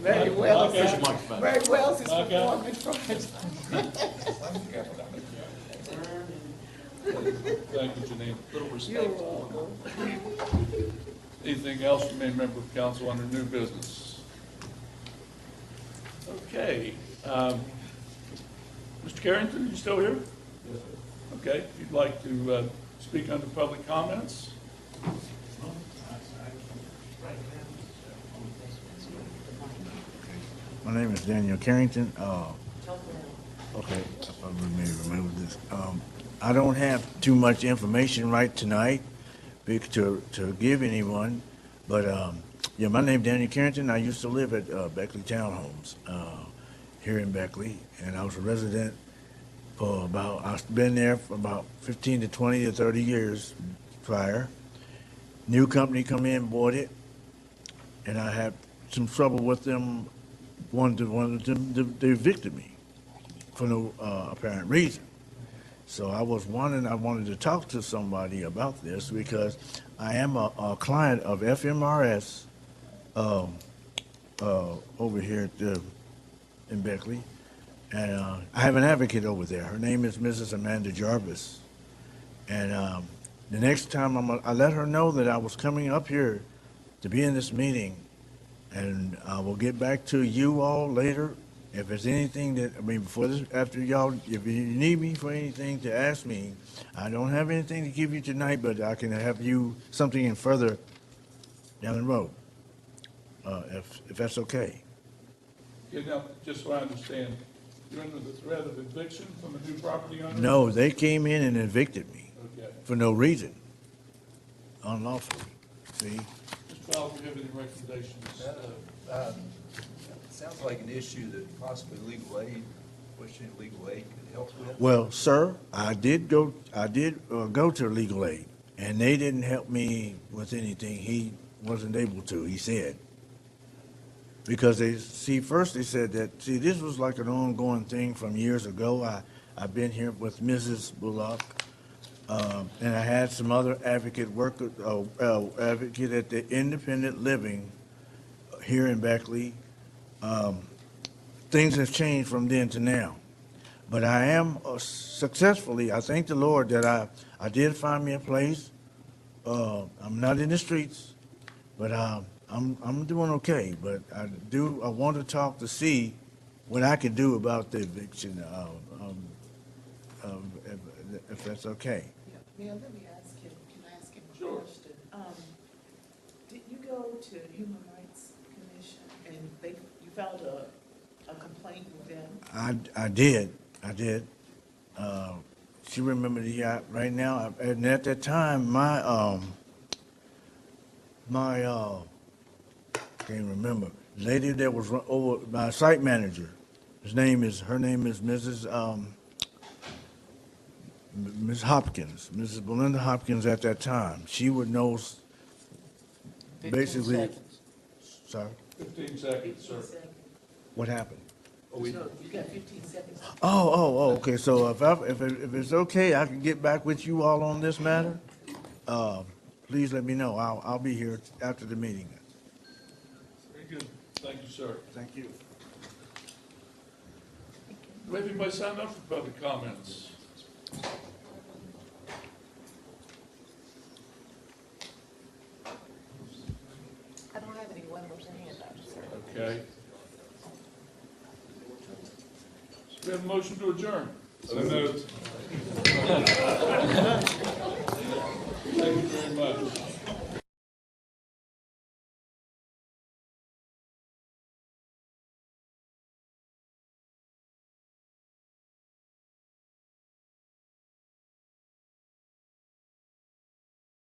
Very well. Very well, is performing Friday. Thank you, Janine. Little respect. Anything else from any member of council under new business? Okay. Mr. Carrington, you still here? Yes, sir. Okay, if you'd like to speak under public comments. My name is Daniel Carrington. Okay, I may remember this. I don't have too much information right tonight to give anyone, but yeah, my name is Daniel Carrington. I used to live at Beckley Townhomes here in Beckley, and I was a resident for I've been there for about 15 to 20 to 30 years prior. New company come in, bought it, and I had some trouble with them. They evicted me for no apparent reason. So I wanted to talk to somebody about this because I am a client of FMRS over here in Beckley. And I have an advocate over there. Her name is Mrs. Amanda Jarvis. And the next time, I let her know that I was coming up here to be in this meeting, and I will get back to you all later. If there's anything that, I mean, before this, after y'all, if you need me for anything to ask me, I don't have anything to give you tonight, but I can have you something in further down the road, if that's okay. Okay, now, just so I understand, you're under the threat of eviction from a new property owner? No, they came in and evicted me Okay. for no reason, unlawfully, see? Mr. Powell, do you have any recommendations? Sounds like an issue that possibly legal aid, questioning legal aid could help with. Well, sir, I did go to legal aid, and they didn't help me with anything. He wasn't able to, he said. Because first they said that, this was like an ongoing thing from years ago. I've been here with Mrs. Bullock, and I had some other advocate at the independent living here in Beckley. Things have changed from then to now. But I am successfully, I thank the Lord that I did find me a place. I'm not in the streets, but I'm doing okay. But I want to talk to see what I can do about the eviction, if that's okay. Mayor, let me ask him, can I ask him a question? Did you go to the Human Rights Commission and you filed a complaint with them? I did. She remembered right now, and at that time, my can't remember, lady that was over, my site manager, her name is Mrs. Ms. Hopkins, Mrs. Belinda Hopkins at that time. She would know basically. 15 seconds. Sorry? 15 seconds, sir. What happened? You got 15 seconds. Okay, so if it's okay, I can get back with you all on this matter. Please let me know. I'll be here after the meeting. Very good. Thank you, sir. Thank you. Do we have anybody signed up for public comments? I don't have anyone with their hand up, sir. Okay. So we have a motion to adjourn. So moved. Thank you very much.